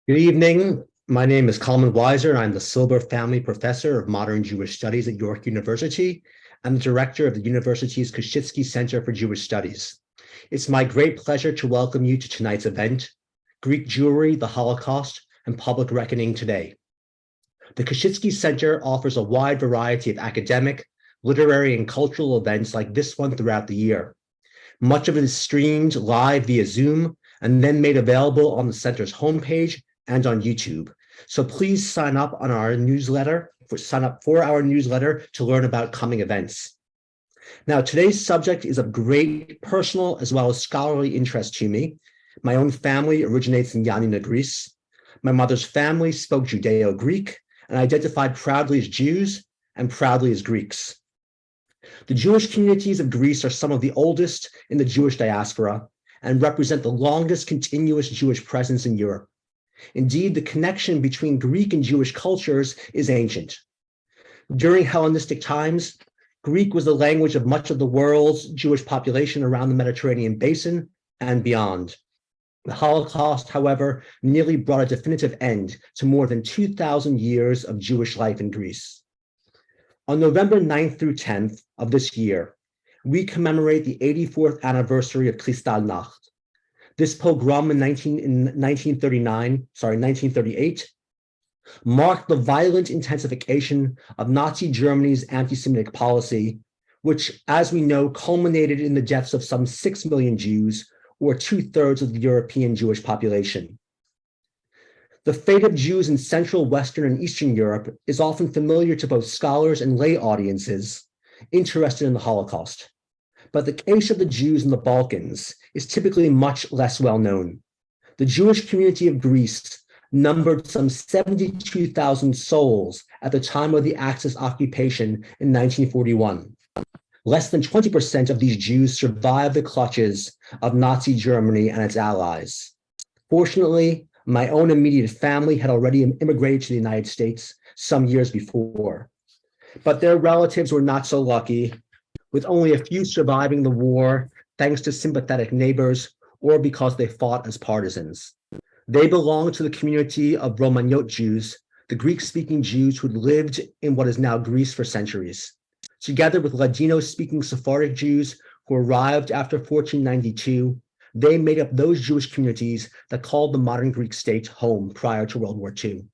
Good evening. My name is Kalman Weiser, and I'm the Silber Family Professor of Modern Jewish Studies at York University and the Director of the university's Koschitzky Center for Jewish Studies. It's my great pleasure to welcome you to tonight's event, Greek Jewry, the Holocaust, and Public Reckoning Today. The Koschitzky Center offers a wide variety of academic, literary, and cultural events like this one throughout the year. Much of it is streamed live via Zoom and then made available on the center's homepage and on YouTube. So please sign up on our newsletter, sign up for our newsletter to learn about coming events. Now, today's subject is of great personal as well as scholarly interest to me. My own family originates in Yanina, Greece. My mother's family spoke Judeo-Greek and identified proudly as Jews and proudly as Greeks. The Jewish communities of Greece are some of the oldest in the Jewish diaspora and represent the longest continuous Jewish presence in Europe. Indeed, the connection between Greek and Jewish cultures is ancient. During Hellenistic times, Greek was the language of much of the world's Jewish population around the Mediterranean basin and beyond. The Holocaust, however, nearly brought a definitive end to more than 2,000 years of Jewish life in Greece. On November 9th through 10th of this year, we commemorate the 84th anniversary of Kristallnacht. This pogrom in 1938 marked the violent intensification of Nazi Germany's anti-Semitic policy, which, as we know, culminated in the deaths of some 6 million Jews, or 2/3 of the European Jewish population. The fate of Jews in Central, Western, and Eastern Europe is often familiar to both scholars and lay audiences interested in the Holocaust. But the case of the Jews in the Balkans is typically much less well known. The Jewish community of Greece numbered some 72,000 souls at the time of the Axis occupation in 1941. Less than 20% of these Jews survived the clutches of Nazi Germany and its allies. Fortunately, my own immediate family had already immigrated to the United States some years before, but their relatives were not so lucky, with only a few surviving the war thanks to sympathetic neighbors or because they fought as partisans. They belonged to the community of Romaniote Jews, the Greek-speaking Jews who had lived in what is now Greece for centuries. Together with Ladino-speaking Sephardic Jews who arrived after 1492, they made up those Jewish communities that called the modern Greek state home prior to World War II.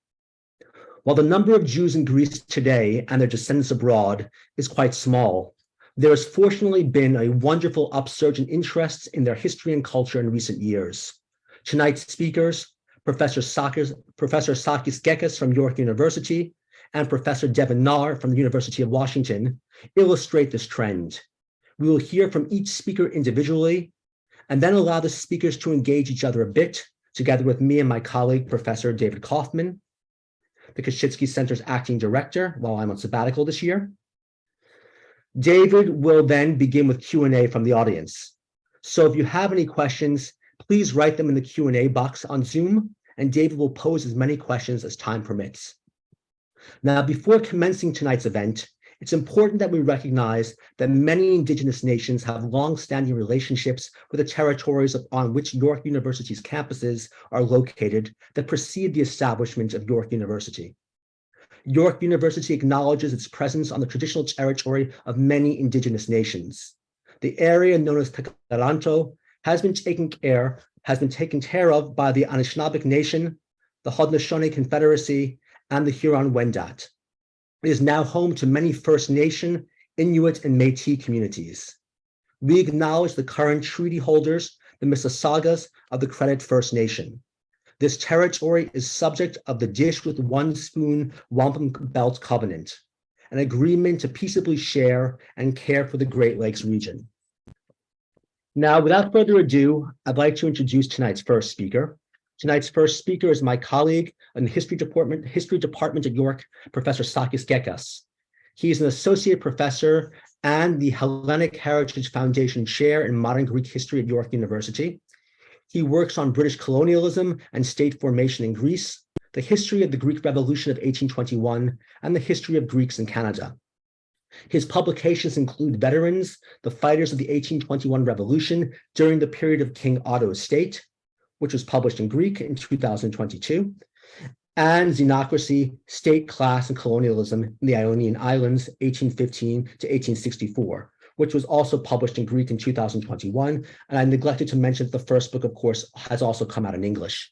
While the number of Jews in Greece today and their descendants abroad is quite small, there has fortunately been a wonderful upsurge in interest in their history and culture in recent years. Tonight's speakers, Professor Sakis Gekas from York University and Professor Devin Naar from the University of Washington, illustrate this trend. We will hear from each speaker individually and then allow the speakers to engage each other a bit, together with me and my colleague, Professor David Kaufman, the Koschitzky Center's acting director while I'm on sabbatical this year. David will then begin with Q&A from the audience. So if you have any questions, please write them in the Q&A box on Zoom, and David will pose as many questions as time permits. Now, before commencing tonight's event, it's important that we recognize that many indigenous nations have long-standing relationships with the territories on which York University's campuses are located that precede the establishment of York University. York University acknowledges its presence on the traditional territory of many indigenous nations. The area known as Takaranto has been taken care of by the Anishinaabe Nation, the Haudenosaunee Confederacy, and the Huron-Wendat. It is now home to many First Nation, Inuit, and Métis communities. We acknowledge the current treaty holders, the Mississaugas of the Credit First Nation. This territory is subject of the Dish with One Spoon Wampum Belt Covenant, an agreement to peaceably share and care for the Great Lakes region. Now, without further ado, I'd like to introduce tonight's first speaker. Tonight's first speaker is my colleague in the History Department at York, Professor Sakis Gekas. He is an associate professor and the Hellenic Heritage Foundation Chair in Modern Greek History at York University. He works on British colonialism and state formation in Greece, the history of the Greek Revolution of 1821, and the history of Greeks in Canada. His publications include Veterans, the Fighters of the 1821 Revolution during the period of King Otto's state, which was published in Greek in 2022, and Xenocracy, State, Class, and Colonialism in the Ionian Islands, 1815 to 1864, which was also published in Greek in 2021. And I neglected to mention that the first book, of course, has also come out in English.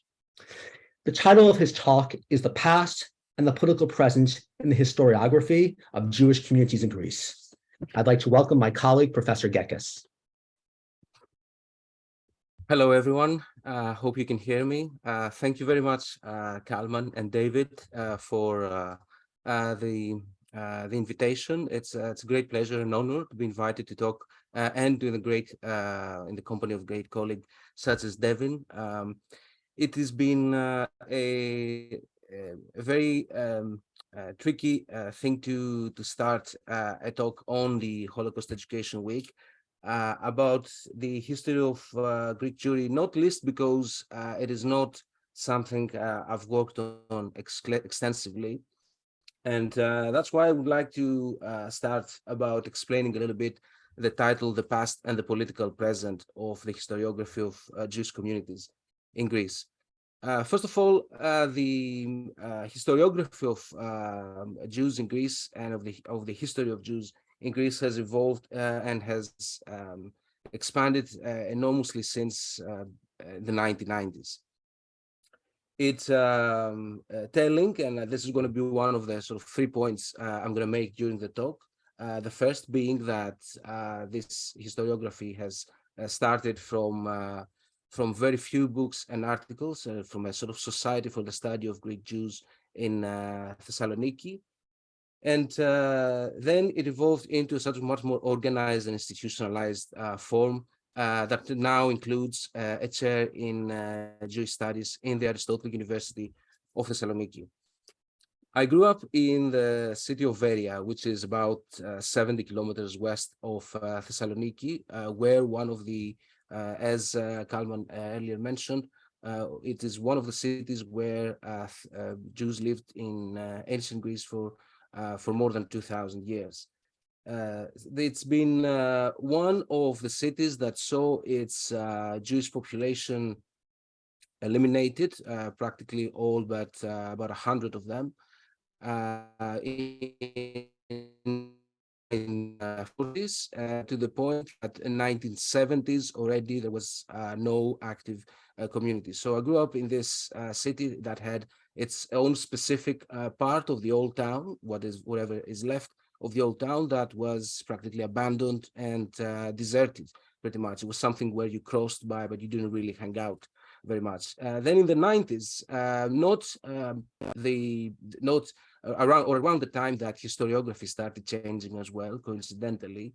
The title of his talk is The Past and the Political Present in the Historiography of Jewish Communities in Greece. I'd like to welcome my colleague, Professor Gekas. Hello, everyone. Hope you can hear me. Thank you very much, Kalman and David, for the invitation. It's a great pleasure and honor to be invited to talk and in the company of great colleague such as Devin. It has been a very tricky thing to start a talk on the Holocaust Education Week. About the history of Greek Jewry, not least because it is not something I've worked on extensively. And that's why I would like to start about explaining a little bit the title, The Past and the Political Present of the Historiography of Jewish Communities in Greece. First of all, the historiography of Jews in Greece and of the history of Jews in Greece has evolved and has expanded enormously since the 1990s. It's telling, and this is going to be one of the sort of 3 points I'm going to make during the talk. The first being that this historiography has started from very few books and articles from a sort of society for the study of Greek Jews in Thessaloniki. And then it evolved into such a much more organized and institutionalized form that now includes a chair in Jewish studies in the Aristotle University of Thessaloniki. I grew up in the city of Veria, which is about 70 kilometers west of Thessaloniki, where one of the, as Kalman earlier mentioned, it is one of the cities where Jews lived in ancient Greece for more than 2,000 years. It's been one of the cities that saw its Jewish population eliminated, practically all but about 100 of them, in 40s, to the point that in 1970s already there was no active community. So I grew up in this city that had its own specific part of the old town, whatever is left of the old town, that was practically abandoned and deserted pretty much. It was something where you crossed by, but you didn't really hang out very much. Then in the 90s, around the time that historiography started changing as well, coincidentally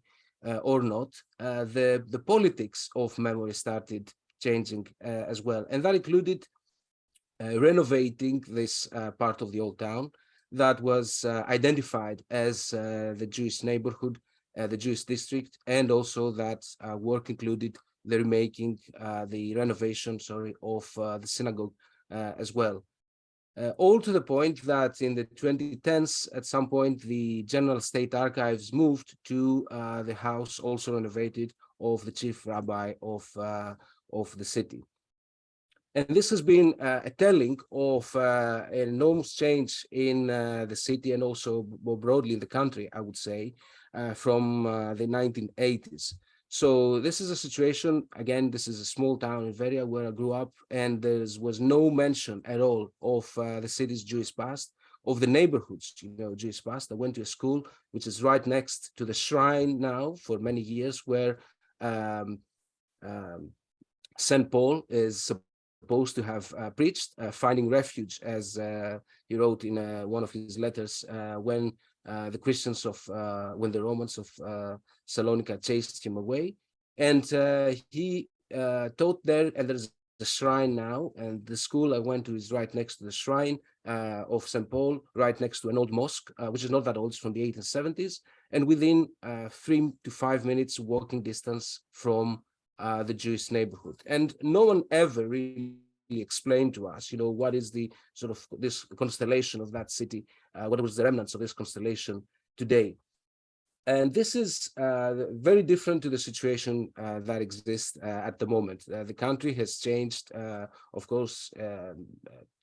or not, the politics of memory started changing as well. And that included renovating this part of the old town that was identified as the Jewish neighborhood, the Jewish district, and also that work included the remaking, the renovation, of the synagogue as well. All to the point that in the 2010s, at some point, the General State Archives moved to the house, also renovated, of the chief rabbi of the city. And this has been a telling of an enormous change in the city and also more broadly in the country, I would say, from the 1980s. So this is a situation, again, this is a small town in Veria where I grew up, and there was no mention at all of the city's Jewish past, of the neighborhoods, Jewish past. I went to a school which is right next to the shrine now for many years, where St. Paul is supposed to have preached, finding refuge, as he wrote in one of his letters, when when the Romans of Salonika chased him away. And he taught there, and there's a shrine now, and the school I went to is right next to the shrine of St. Paul, right next to an old mosque, which is not that old, it's from the 1870s, and within 3 to 5 minutes walking distance from the Jewish neighborhood. And no one ever really explained to us, what is the sort of this constellation of that city, what was the remnants of this constellation today. And this is very different to the situation that exists at the moment. The country has changed, of course,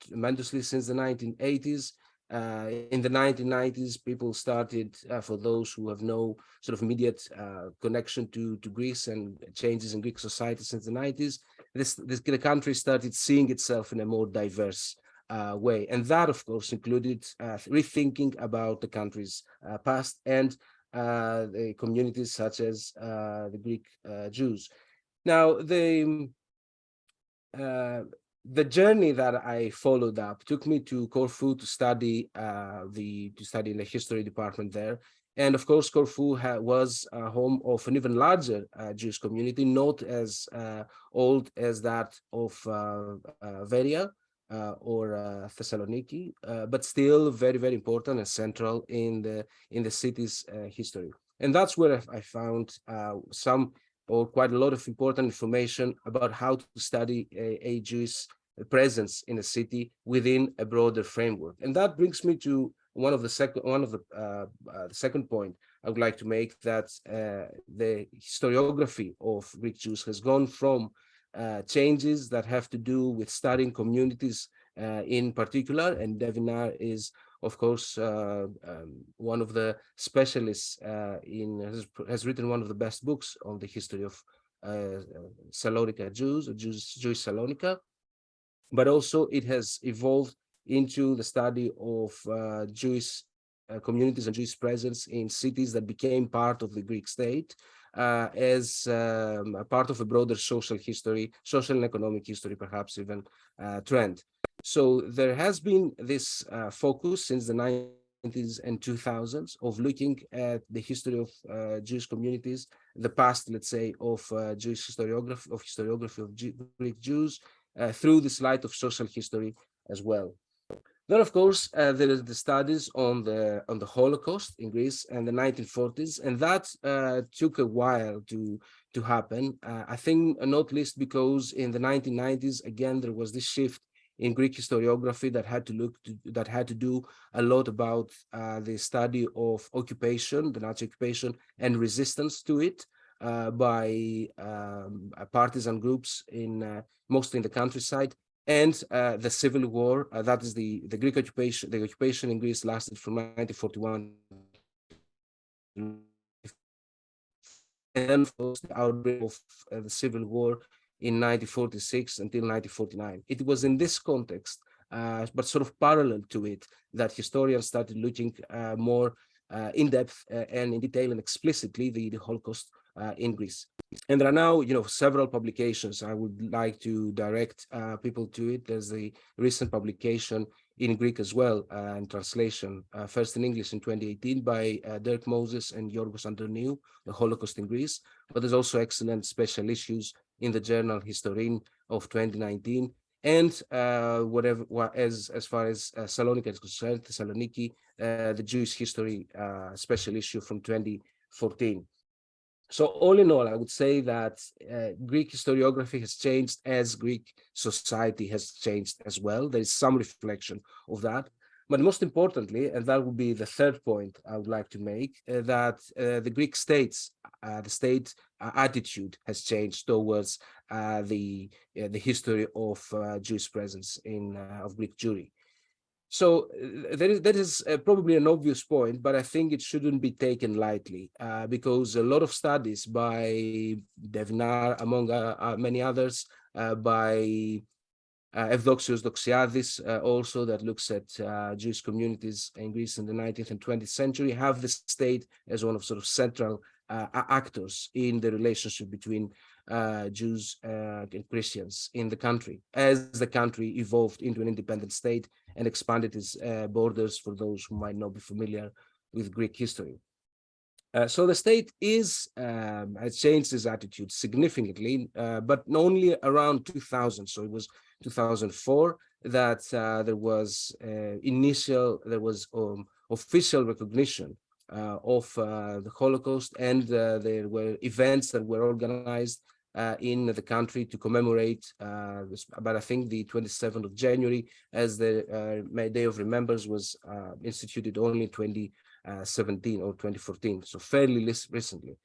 tremendously since the 1980s. In the 1990s, people started, for those who have no sort of immediate connection to Greece and changes in Greek society since the 90s, the country started seeing itself in a more diverse way. And that, of course, included rethinking about the country's past and the communities such as the Greek Jews. Now, the journey that I followed up took me to Corfu to study in the history department there. And of course, Corfu was home of an even larger Jewish community, not as old as that of Veria or Thessaloniki, but still very, very important and central in the city's history. And that's where I found some or quite a lot of important information about how to study a Jewish presence in a city within a broader framework. And that brings me to the second point I would like to make, that the historiography of Greek Jews has gone from changes that have to do with studying communities in particular, and Devin is, of course, one of the specialists has written one of the best books on the history of Salonika Jews, or Jewish Salonika, but also it has evolved into the study of Jewish communities and Jewish presence in cities that became part of the Greek state as a part of a broader social history, social and economic history, perhaps even trend. So there has been this focus since the 90s and 2000s of looking at the history of Jewish communities, the past, let's say, of Jewish historiography of Greek Jews through this light of social history as well. Then, of course, there are the studies on the Holocaust in Greece and the 1940s, and that took a while to happen. I think not least because in the 1990s, again, there was this shift in Greek historiography that had to do a lot about the study of occupation, the Nazi occupation, and resistance to it by partisan groups mostly in the countryside. And the civil war, that is the Greek occupation. The occupation in Greece lasted from 1941, and then the outbreak of the civil war in 1946 until 1949. It was in this context, but sort of parallel to it, that historians started looking more in depth and in detail and explicitly the Holocaust in Greece. And there are now, several publications. I would like to direct people to it. There's the recent publication in Greek as well, and translation, first in English in 2018 by Dirk Moses and Yorgos Androniou, The Holocaust in Greece. But there's also excellent special issues in the journal Historin of 2019. And as far as Salonika is concerned, Thessaloniki, the Jewish history special issue from 2014. So all in all, I would say that Greek historiography has changed as Greek society has changed as well. There is some reflection of that. But most importantly, and that would be the third point I would like to make, that the Greek state attitude has changed towards the history of Jewish presence of Greek Jewry. So that is probably an obvious point, but I think it shouldn't be taken lightly because a lot of studies by Devin, among many others, by Evdoxios Doxiadis also, that looks at Jewish communities in Greece in the 19th and 20th century, have the state as one of sort of central actors in the relationship between Jews and Christians in the country, as the country evolved into an independent state and expanded its borders, for those who might not be familiar with Greek history. So the state has changed its attitude significantly, but only around 2000. So it was 2004 that there was official recognition of the Holocaust, and there were events that were organized in the country to commemorate, but I think the 27th of January as the Day of Remembrance was instituted only in 2017 or 2014, so fairly recently.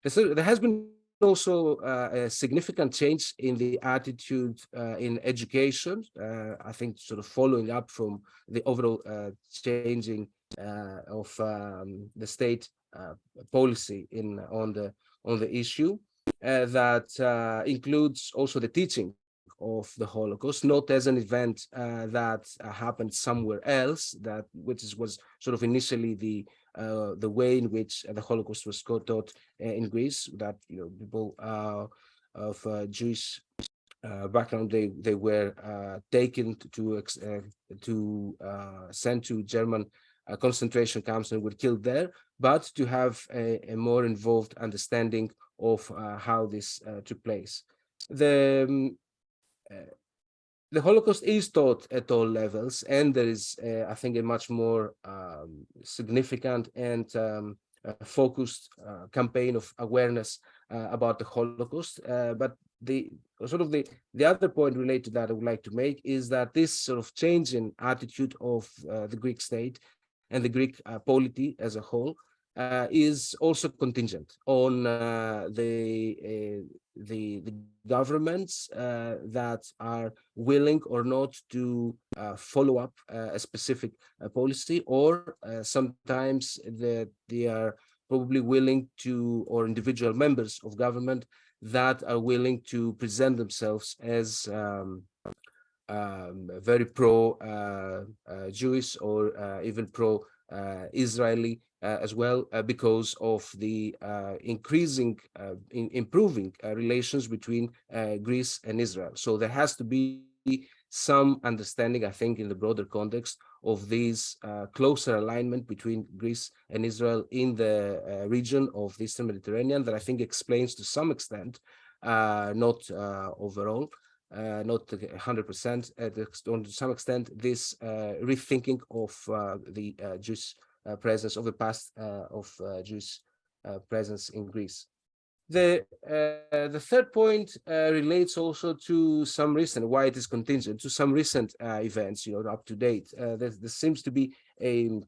So there has been also a significant change in the attitude in education. I think sort of following up from the overall changing of the state policy on the issue that includes also the teaching of the Holocaust, not as an event that happened somewhere else, which was sort of initially the way in which the Holocaust was taught in Greece, that people of Jewish background they were taken to sent to German concentration camps and were killed there, but to have a more involved understanding of how this took place. The Holocaust is taught at all levels, and there is, I think, a much more significant and focused campaign of awareness about the Holocaust. But the other point related to that I would like to make is that this sort of change in attitude of the Greek state and the Greek polity as a whole is also contingent on the governments that are willing or not to follow up a specific policy, or sometimes that they are probably willing to, or individual members of government that are willing to present themselves as very pro-Jewish or even pro-Israeli as well, because of the improving relations between Greece and Israel. So there has to be some understanding, I think, in the broader context of this closer alignment between Greece and Israel in the region of the Eastern Mediterranean, that I think explains to some extent, not overall, not 100%, to some extent, this rethinking of the Jewish presence of the past of Jewish presence in Greece. The third point relates also to some recent, why it is contingent, to some recent events, up to date. There seems to be a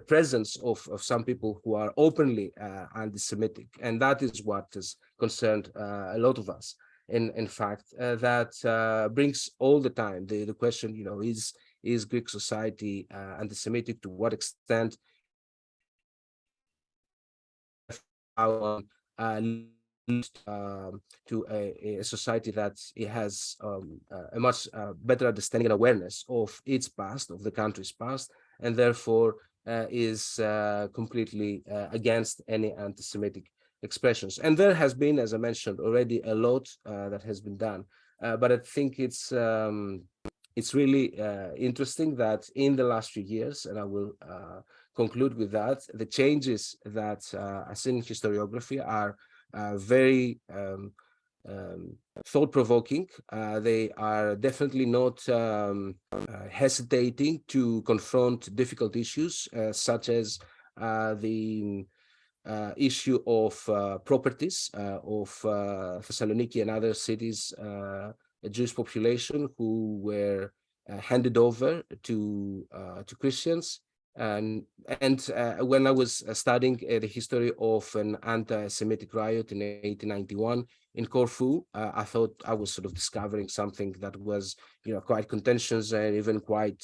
presence of some people who are openly anti-Semitic, and that is what has concerned a lot of us. In fact, that brings all the time the question, is Greek society anti-Semitic? To what extent? How to a society that it has a much better understanding and awareness of its past, of the country's past, and therefore is completely against any anti-Semitic expressions. And there has been, as I mentioned already, a lot that has been done. But I think it's really interesting that in the last few years, and I will conclude with that, the changes that are seen in historiography are very thought-provoking. They are definitely not hesitating to confront difficult issues, such as the issue of properties of Thessaloniki and other cities, a Jewish population who were handed over to Christians. And when I was studying the history of an anti-Semitic riot in 1891 in Corfu, I thought I was sort of discovering something that was, quite contentious and even quite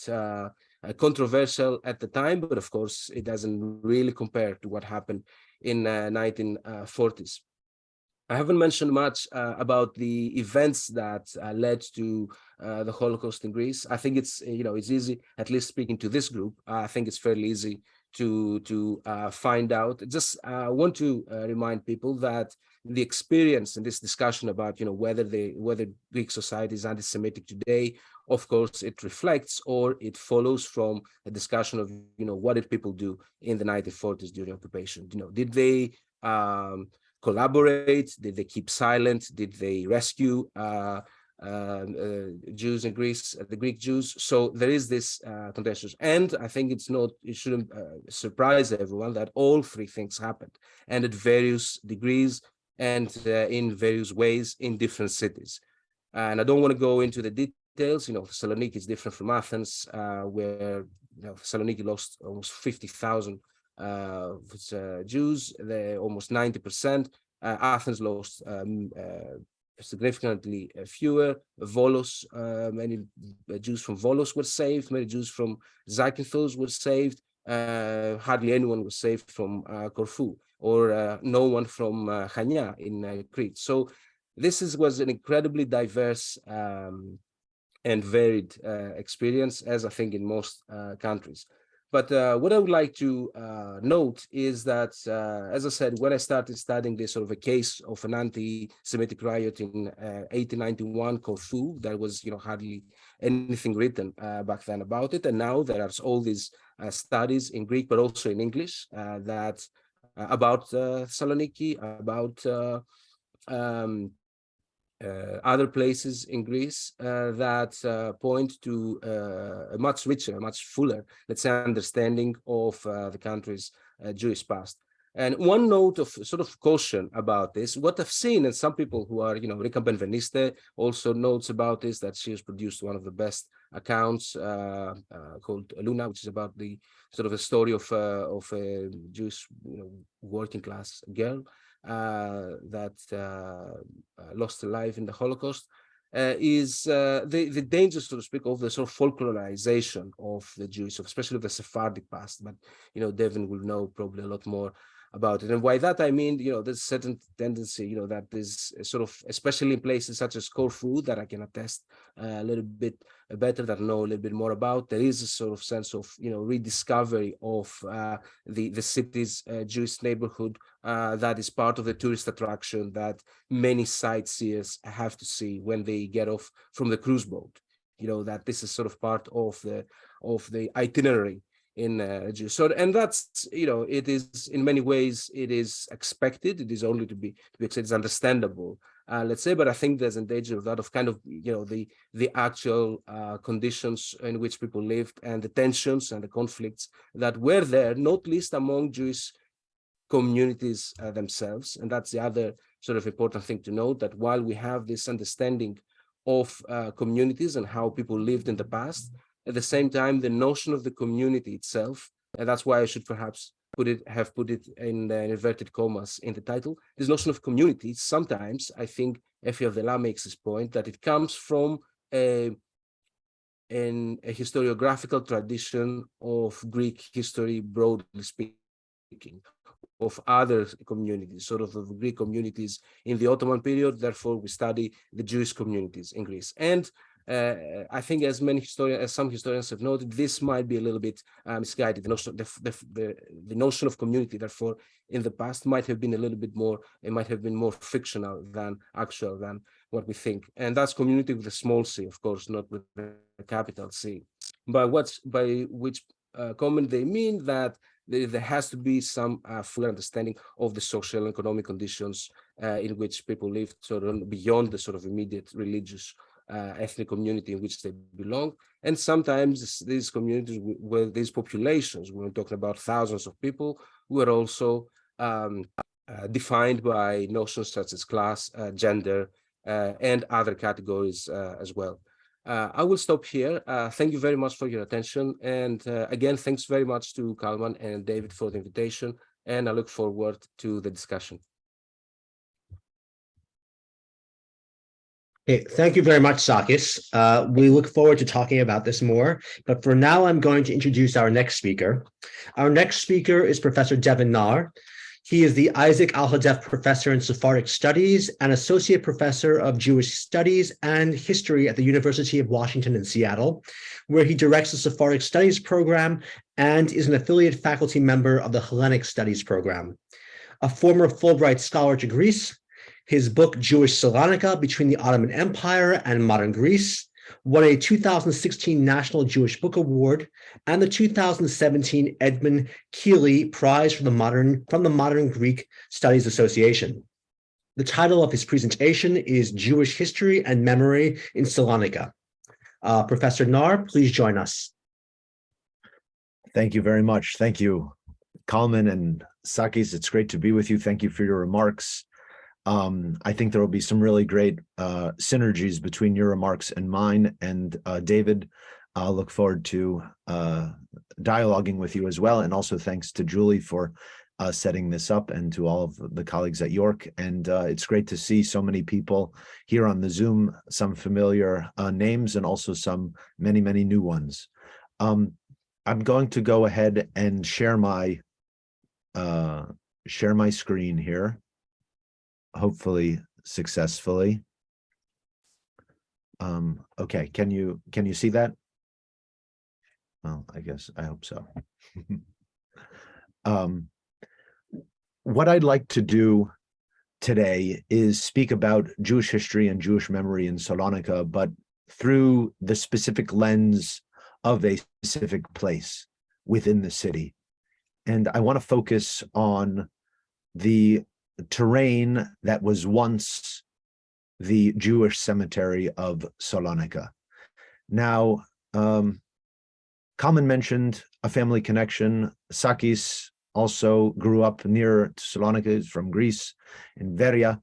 controversial at the time. But of course, it doesn't really compare to what happened in 1940s. I haven't mentioned much about the events that led to the Holocaust in Greece. I think it's it's easy, at least speaking to this group. I think it's fairly easy to find out. Just want to remind people that the experience in this discussion about whether Greek society is anti-Semitic today, of course, it reflects or it follows from a discussion of what did people do in the 1940s during occupation. Did they collaborate? Did they keep silent? Did they rescue Jews in Greece, the Greek Jews? So there is this contentious, and I think it shouldn't surprise everyone that all three things happened, and at various degrees and in various ways in different cities. And I don't want to go into the details details. Thessaloniki is different from Athens, where Thessaloniki lost almost 50,000 Jews, almost 90%. Athens lost significantly fewer. Volos, many Jews from Volos were saved, many Jews from Zakynthos were saved. Hardly anyone was saved from Corfu, or no one from Chania in Crete. So this was an incredibly diverse and varied experience, as I think in most countries. But what I would like to note is that, as I said, when I started studying this sort of a case of an anti-Semitic riot in 1891, Corfu, there was hardly anything written back then about it, and now there are all these studies in Greek, but also in English, that about Thessaloniki, about other places in Greece that point to a much richer, much fuller, let's say, understanding of the country's Jewish past. And one note of sort of caution about this, what I've seen, and some people who are, Rika Benveniste also notes about this, that she has produced one of the best accounts called Luna, which is about the sort of a story of a Jewish, working class girl that lost her life in the Holocaust, is the danger, so to speak, of the sort of folklorization of the Jews, especially of the Sephardic past. But Devin will know probably a lot more about it. And by that I mean, there's a certain tendency, that is sort of, especially in places such as Corfu, that I can attest a little bit better, that I know a little bit more about. There is a sort of sense of, rediscovery of the city's Jewish neighborhood that is part of the tourist attraction that many sightseers have to see when they get off from the cruise boat. That this is sort of part of the itinerary in Jews. So, and that's, it is in many ways, it is expected. It is only to be expected. It's understandable, let's say. But I think there's a danger of that, of kind of, the actual conditions in which people lived, and the tensions and the conflicts that were there, not least among Jewish communities themselves. And that's the other sort of important thing to note, that while we have this understanding of communities and how people lived in the past, at the same time, the notion of the community itself, and that's why I should perhaps have put it in inverted commas in the title, this notion of community, sometimes I think Effie of the La makes this point, that it comes from a historiographical tradition of Greek history, broadly speaking, of other communities, sort of Greek communities in the Ottoman period. Therefore, we study the Jewish communities in Greece. And I think, as some historians have noted, this might be a little bit misguided. The notion of community, therefore, in the past might have been a little bit more, it might have been more fictional than actual, than what we think. And that's community with a small c, of course, not with a capital C. By which comment they mean that there has to be some full understanding of the social and economic conditions in which people lived, sort of beyond the sort of immediate religious ethnic community in which they belong. And sometimes these communities, these populations, we're talking about thousands of people, were also defined by notions such as class, gender, and other categories as well. I will stop here. Thank you very much for your attention. And again, thanks very much to Kalman and David for the invitation. And I look forward to the discussion. Okay, thank you very much, Sakis. We look forward to talking about this more, but for now, I'm going to introduce our next speaker. Our next speaker is Professor Devin Naar. He is the Isaac Al-Hadef Professor in Sephardic Studies and Associate Professor of Jewish Studies and History at the University of Washington in Seattle, where he directs the Sephardic Studies program and is an affiliate faculty member of the Hellenic Studies program. A former Fulbright scholar to Greece, his book, Jewish Salonika, Between the Ottoman Empire and Modern Greece, won a 2016 National Jewish Book Award and the 2017 Edmund Keeley Prize from the Modern Greek Studies Association. The title of his presentation is Jewish History and Memory in Salonika. Professor Naar, please join us. Thank you very much. Thank you, Kalman and Sakis. It's great to be with you. Thank you for your remarks. I think there will be some really great synergies between your remarks and mine. And David, I'll look forward to dialoguing with you as well. And also thanks to Jewry for setting this up, and to all of the colleagues at York. And it's great to see so many people here on the Zoom, some familiar names and also some many, many new ones. I'm going to go ahead and share my screen here, hopefully successfully. Okay, can you see that? Well, I hope so. What I'd like to do today is speak about Jewish history and Jewish memory in Salonika, but through the specific lens of a specific place within the city. And I want to focus on the terrain that was once the Jewish cemetery of Salonika. Now, Kalman mentioned a family connection. Sakis also grew up near Salonika, from Greece, in Veria.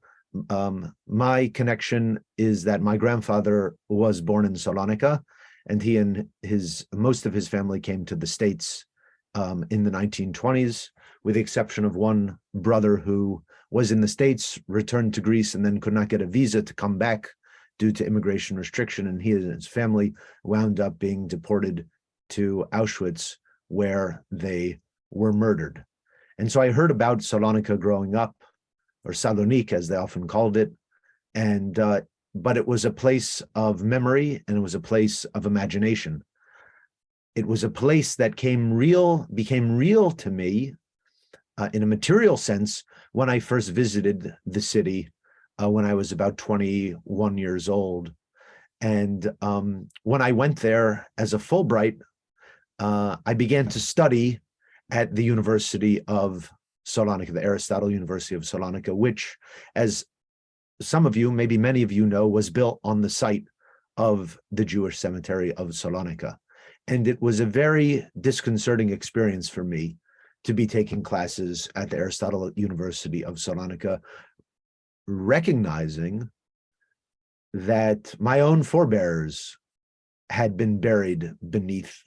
My connection is that my grandfather was born in Salonika, and he and most of his family came to the States in the 1920s, with the exception of one brother who was in the States, returned to Greece, and then could not get a visa to come back due to immigration restriction, and he and his family wound up being deported to Auschwitz, where they were murdered. And so I heard about Salonika growing up, or Salonique as they often called it, and but it was a place of memory, and it was a place of imagination. It was a place that became real to me in a material sense when I first visited the city when I was about 21 years old. And when I went there as a Fulbright, I began to study at the University of Salonika, the Aristotle University of Salonika, which, as some of you, maybe many of you know, was built on the site of the Jewish cemetery of Salonika. And it was a very disconcerting experience for me to be taking classes at the Aristotle University of Salonika, recognizing that my own forebears had been buried beneath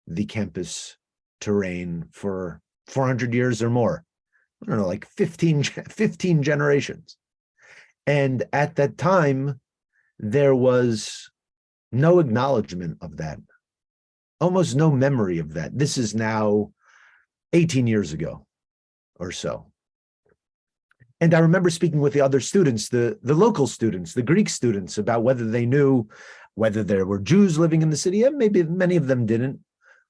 the campus terrain for 400 years or more. I don't know, like 15 generations. And at that time, there was no acknowledgement of that, almost no memory of that. This is now 18 years ago or so. And I remember speaking with the other students, the local students, the Greek students, about whether they knew whether there were Jews living in the city, and maybe many of them didn't,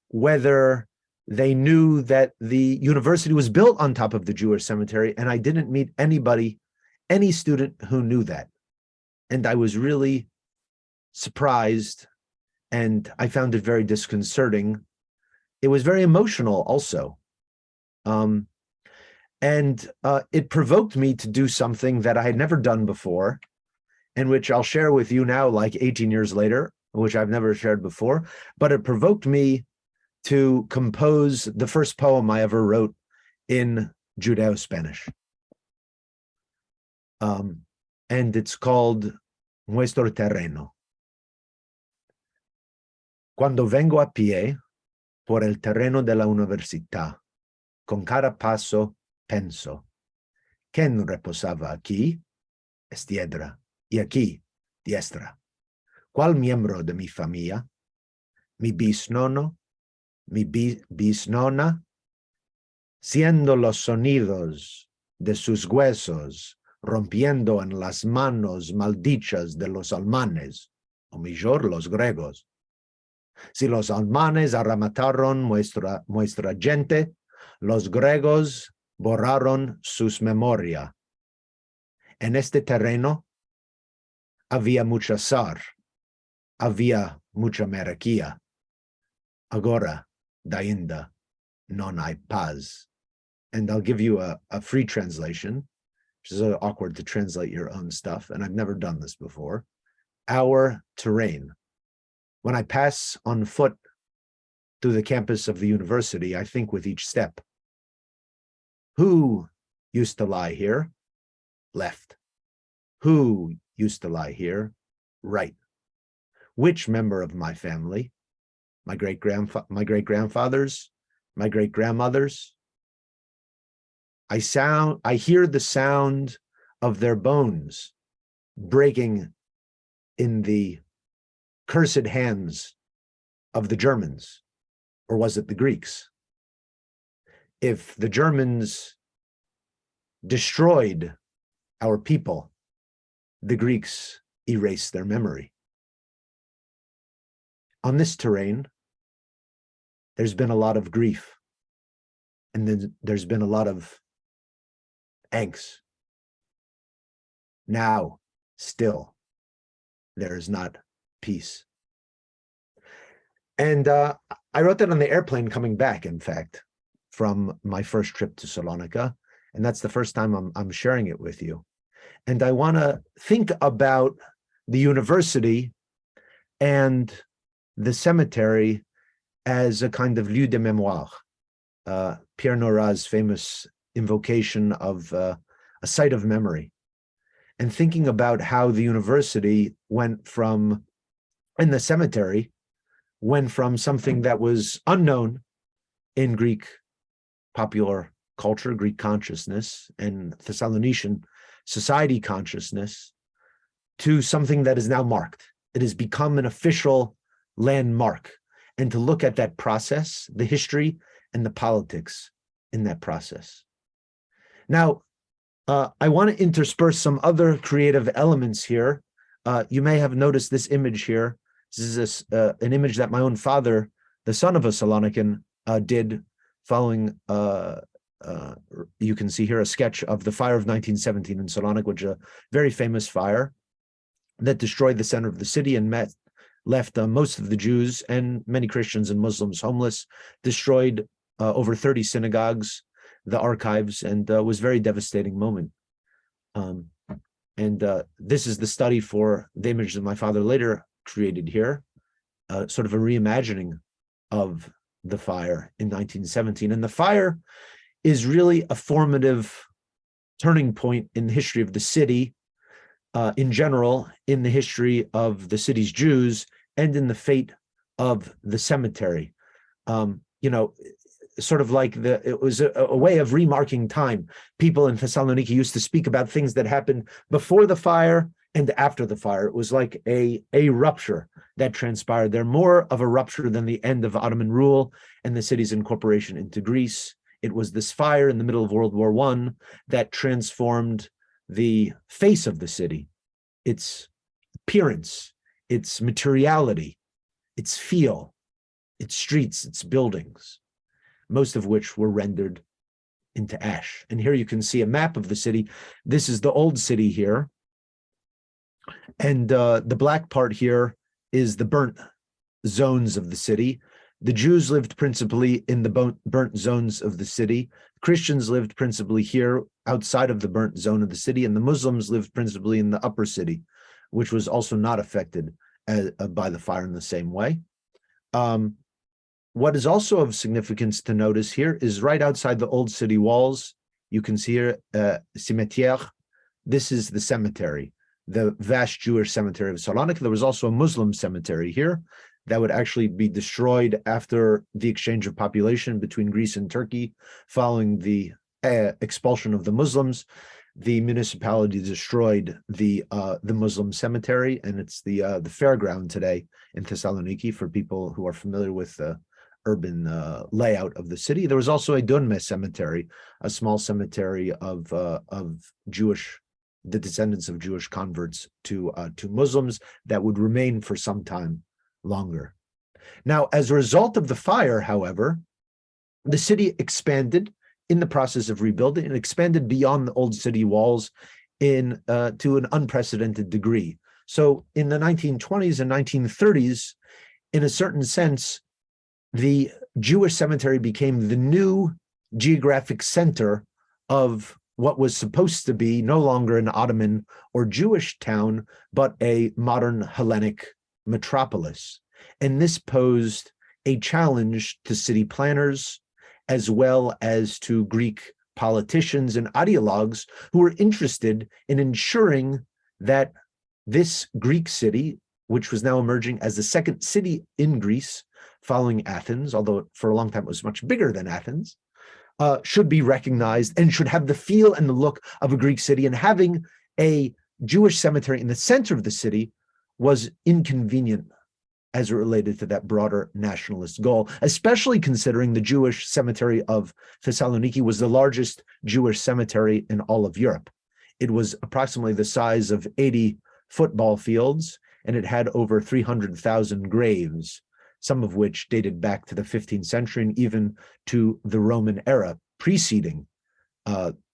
whether they knew that the university was built on top of the Jewish cemetery, and I didn't meet anybody, any student who knew that. And I was really surprised, and I found it very disconcerting. It was very emotional also. And it provoked me to do something that I had never done before, and which I'll share with you now, like 18 years later, which I've never shared before. But it provoked me to compose the first poem I ever wrote in Judeo-Spanish. And it's called Nuestro Terreno. Cuando vengo a pie por el terreno de la universidad, con cada paso penso, ¿quién reposaba aquí? Izquierda, y aquí, diestra. ¿Cuál miembro de mi familia? Mi bisnono, mi bisnona, siendo los sonidos de sus huesos rompiendo en las manos maldichas de los alemanes, o mejor, los griegos. Si los alemanes arrebataron nuestra gente, los griegos borraron sus memorias. En este terreno había mucha zar, había mucha monarquía. Agora, ainda, non hay paz. And I'll give you a free translation, which is awkward to translate your own stuff, and I've never done this before. Our terrain. When I pass on foot through the campus of the university, I think with each step, who used to lie here? Left. Who used to lie here? Right. Which member of my family? My great-grandfathers, my great-grandmothers. I hear the sound of their bones breaking in the cursed hands of the Germans, or was it the Greeks? If the Germans destroyed our people, the Greeks erased their memory. On this terrain, there's been a lot of grief, and then there's been a lot of angst. Now, still, there is not peace. And I wrote that on the airplane coming back, in fact, from my first trip to Salonika, and that's the first time I'm sharing it with you. And I want to think about the university and the cemetery as a kind of lieu de mémoire, Pierre Norat's famous invocation of a site of memory, and thinking about how the university went from, and the cemetery went from something that was unknown in Greek popular culture, Greek consciousness, and Thessalonician society consciousness, to something that is now marked. It has become an official landmark. And to look at that process, the history and the politics in that process. Now, I want to intersperse some other creative elements here. You may have noticed this image here. This is an image that my own father, the son of a Salonican, did following, you can see here a sketch of the fire of 1917 in Salonika, which is a very famous fire that destroyed the center of the city and left most of the Jews and many Christians and Muslims homeless, destroyed over 30 synagogues, the archives, and was a very devastating moment. This is the study for the image that my father later created here, sort of a reimagining of the fire in 1917. And the fire is really a formative turning point in the history of the city, in general, in the history of the city's Jews, and in the fate of the cemetery. Sort of like it was a way of remarking time. People in Thessaloniki used to speak about things that happened before the fire and after the fire. It was like a rupture that transpired there, more of a rupture than the end of Ottoman rule and the city's incorporation into Greece. It was this fire in the middle of World War I that transformed the face of the city, its appearance, its materiality, its feel, its streets, its buildings, most of which were rendered into ash. And here you can see a map of the city. This is the old city here. And the black part here is the burnt zones of the city. The Jews lived principally in the burnt zones of the city. Christians lived principally here outside of the burnt zone of the city, and the Muslims lived principally in the upper city, which was also not affected by the fire in the same way. What is also of significance to notice here is right outside the old city walls, you can see here, cimetière. This is the cemetery, the vast Jewish cemetery of Salonika. There was also a Muslim cemetery here that would actually be destroyed after the exchange of population between Greece and Turkey following the expulsion of the Muslims. The municipality destroyed the Muslim cemetery, and it's the fairground today in Thessaloniki for people who are familiar with the urban layout of the city. There was also a Dunme cemetery, a small cemetery of the descendants of Jewish converts to Muslims that would remain for some time longer. Now, as a result of the fire, however, the city expanded in the process of rebuilding and expanded beyond the old city walls to an unprecedented degree. So in the 1920s and 1930s, in a certain sense, the Jewish cemetery became the new geographic center of what was supposed to be no longer an Ottoman or Jewish town, but a modern Hellenic metropolis. And this posed a challenge to city planners, as well as to Greek politicians and ideologues who were interested in ensuring that this Greek city, which was now emerging as the second city in Greece following Athens, although for a long time it was much bigger than Athens, should be recognized and should have the feel and the look of a Greek city. And having a Jewish cemetery in the center of the city was inconvenient as it related to that broader nationalist goal, especially considering the Jewish cemetery of Thessaloniki was the largest Jewish cemetery in all of Europe. It was approximately the size of 80 football fields, and it had over 300,000 graves, some of which dated back to the 15th century and even to the Roman era, preceding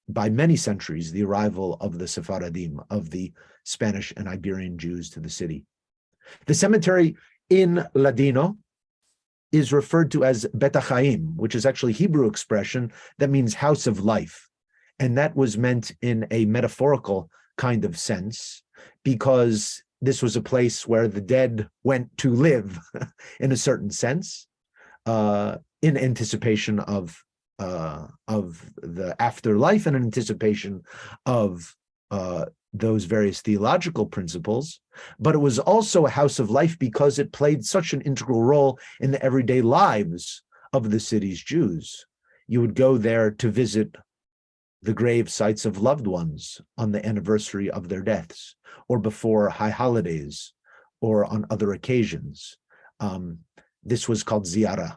by many centuries the arrival of the Sephardim, of the Spanish and Iberian Jews to the city. The cemetery in Ladino is referred to as Bet HaChaim, which is actually a Hebrew expression that means house of life. And that was meant in a metaphorical kind of sense, because this was a place where the dead went to live in a certain sense, in anticipation of the afterlife and in anticipation of those various theological principles. But it was also a house of life because it played such an integral role in the everyday lives of the city's Jews. You would go there to visit the grave sites of loved ones on the anniversary of their deaths, or before high holidays, or on other occasions. This was called ziyara,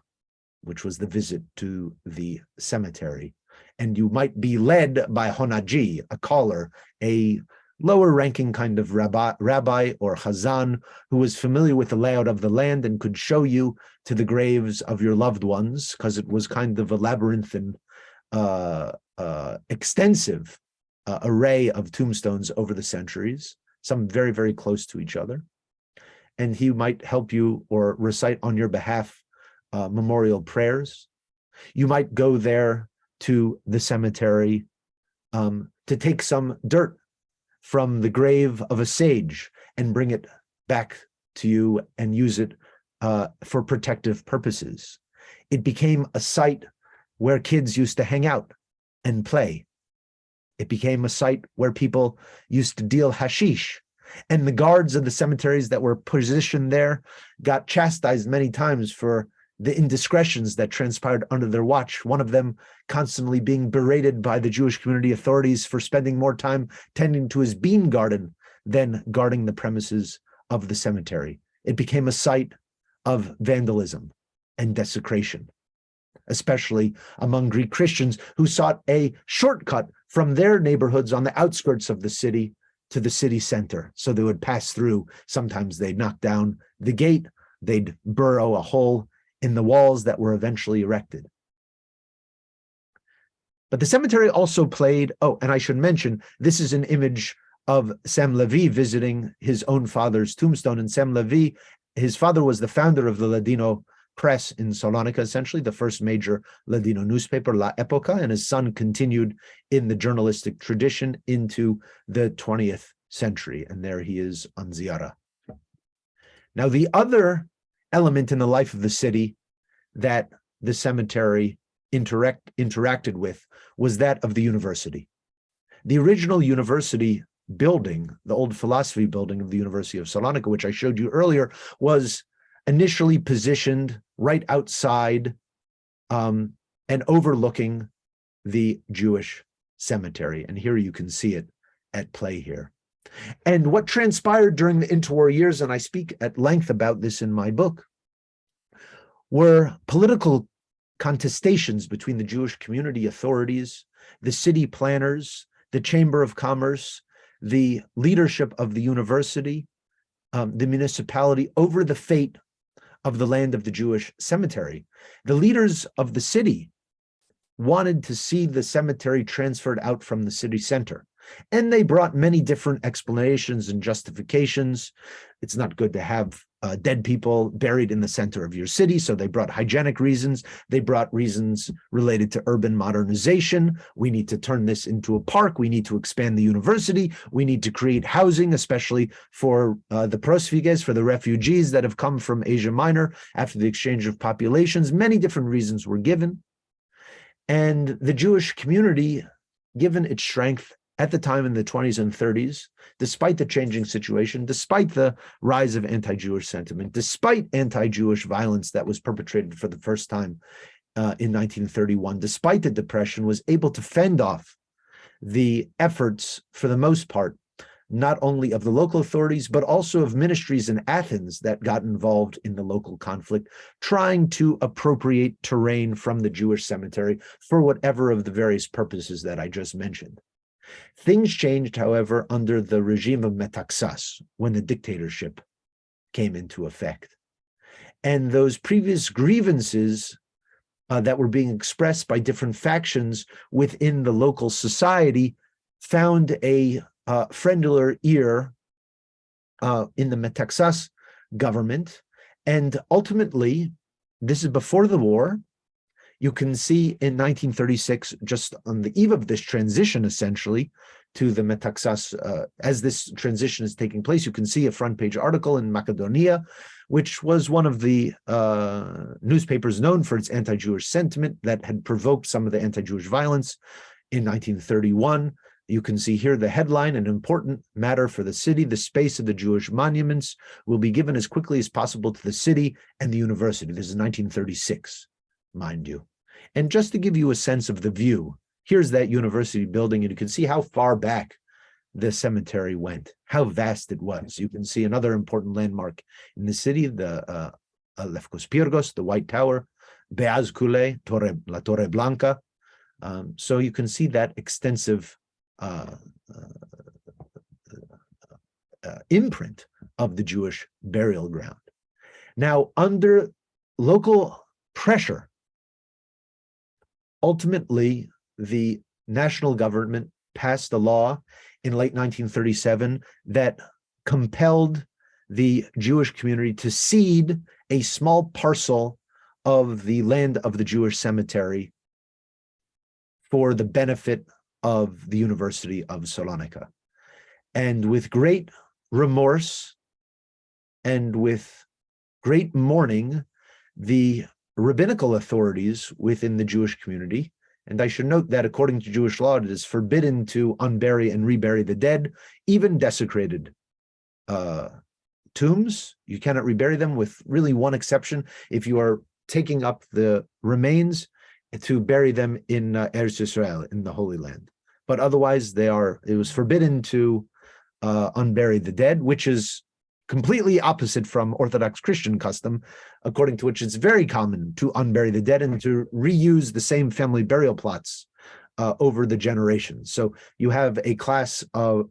which was the visit to the cemetery. And you might be led by honaji, a caller, a lower-ranking kind of rabbi or chazan who was familiar with the layout of the land and could show you to the graves of your loved ones, because it was kind of a labyrinthine, extensive array of tombstones over the centuries, some very, very close to each other. And he might help you or recite on your behalf memorial prayers. You might go there to the cemetery to take some dirt from the grave of a sage and bring it back to you and use it for protective purposes. It became a site where kids used to hang out and play. It became a site where people used to deal hashish, and the guards of the cemeteries that were positioned there got chastised many times for the indiscretions that transpired under their watch, one of them constantly being berated by the Jewish community authorities for spending more time tending to his bean garden than guarding the premises of the cemetery. It became a site of vandalism and desecration, especially among Greek Christians who sought a shortcut from their neighborhoods on the outskirts of the city to the city center. So they would pass through. Sometimes they'd knock down the gate, they'd burrow a hole in the walls that were eventually erected. But the cemetery also played, oh, and I should mention, this is an image of Sam Levy visiting his own father's tombstone. And Sam Levy, his father was the founder of the Ladino press in Salonika, essentially the first major Ladino newspaper, La Epoca, and his son continued in the journalistic tradition into the 20th century. And there he is on ziyara. Now, the other element in the life of the city that the cemetery interacted with was that of the university. The original university building, the old philosophy building of the University of Salonika, which I showed you earlier, was initially positioned right outside and overlooking the Jewish cemetery. And here you can see it at play here. And what transpired during the interwar years, and I speak at length about this in my book, were political contestations between the Jewish community authorities, the city planners, the Chamber of Commerce, the leadership of the university, the municipality, over the fate of the land of the Jewish cemetery. The leaders of the city wanted to see the cemetery transferred out from the city center. And they brought many different explanations and justifications. It's not good to have dead people buried in the center of your city, so they brought hygienic reasons. They brought reasons related to urban modernization. We need to turn this into a park. We need to expand the university. We need to create housing, especially for the prosfiges, for the refugees that have come from Asia Minor after the exchange of populations. Many different reasons were given. And the Jewish community, given its strength, at the time in the 20s and 30s, despite the changing situation, despite the rise of anti-Jewish sentiment, despite anti-Jewish violence that was perpetrated for the first time in 1931, despite the Depression, was able to fend off the efforts, for the most part, not only of the local authorities, but also of ministries in Athens that got involved in the local conflict, trying to appropriate terrain from the Jewish cemetery for whatever of the various purposes that I just mentioned. Things changed, however, under the regime of Metaxas, when the dictatorship came into effect. And those previous grievances that were being expressed by different factions within the local society found a friendlier ear in the Metaxas government. And ultimately, this is before the war. You can see in 1936, just on the eve of this transition, essentially, to the Metaxas, as this transition is taking place, you can see a front page article in Macedonia, which was one of the newspapers known for its anti-Jewish sentiment that had provoked some of the anti-Jewish violence in 1931. You can see here the headline: an important matter for the city. The space of the Jewish monuments will be given as quickly as possible to the city and the university. This is 1936, mind you. And just to give you a sense of the view, here's that university building, and you can see how far back the cemetery went, how vast it was. You can see another important landmark in the city, the Lefkos Pyrgos, the White Tower, Beaz Kule, La Torre Blanca. So you can see that extensive imprint of the Jewish burial ground. Now, under local pressure, ultimately, the national government passed a law in late 1937 that compelled the Jewish community to cede a small parcel of the land of the Jewish cemetery for the benefit of the University of Salonika. And with great remorse and with great mourning, the rabbinical authorities within the Jewish community, and I should note that according to Jewish law, it is forbidden to unbury and rebury the dead, even desecrated tombs. You cannot rebury them, with really one exception: if you are taking up the remains to bury them in Eretz Yisrael, in the Holy Land. But otherwise, it was forbidden to unbury the dead, which is completely opposite from Orthodox Christian custom, according to which it's very common to unbury the dead and to reuse the same family burial plots over the generations. So you have a clash of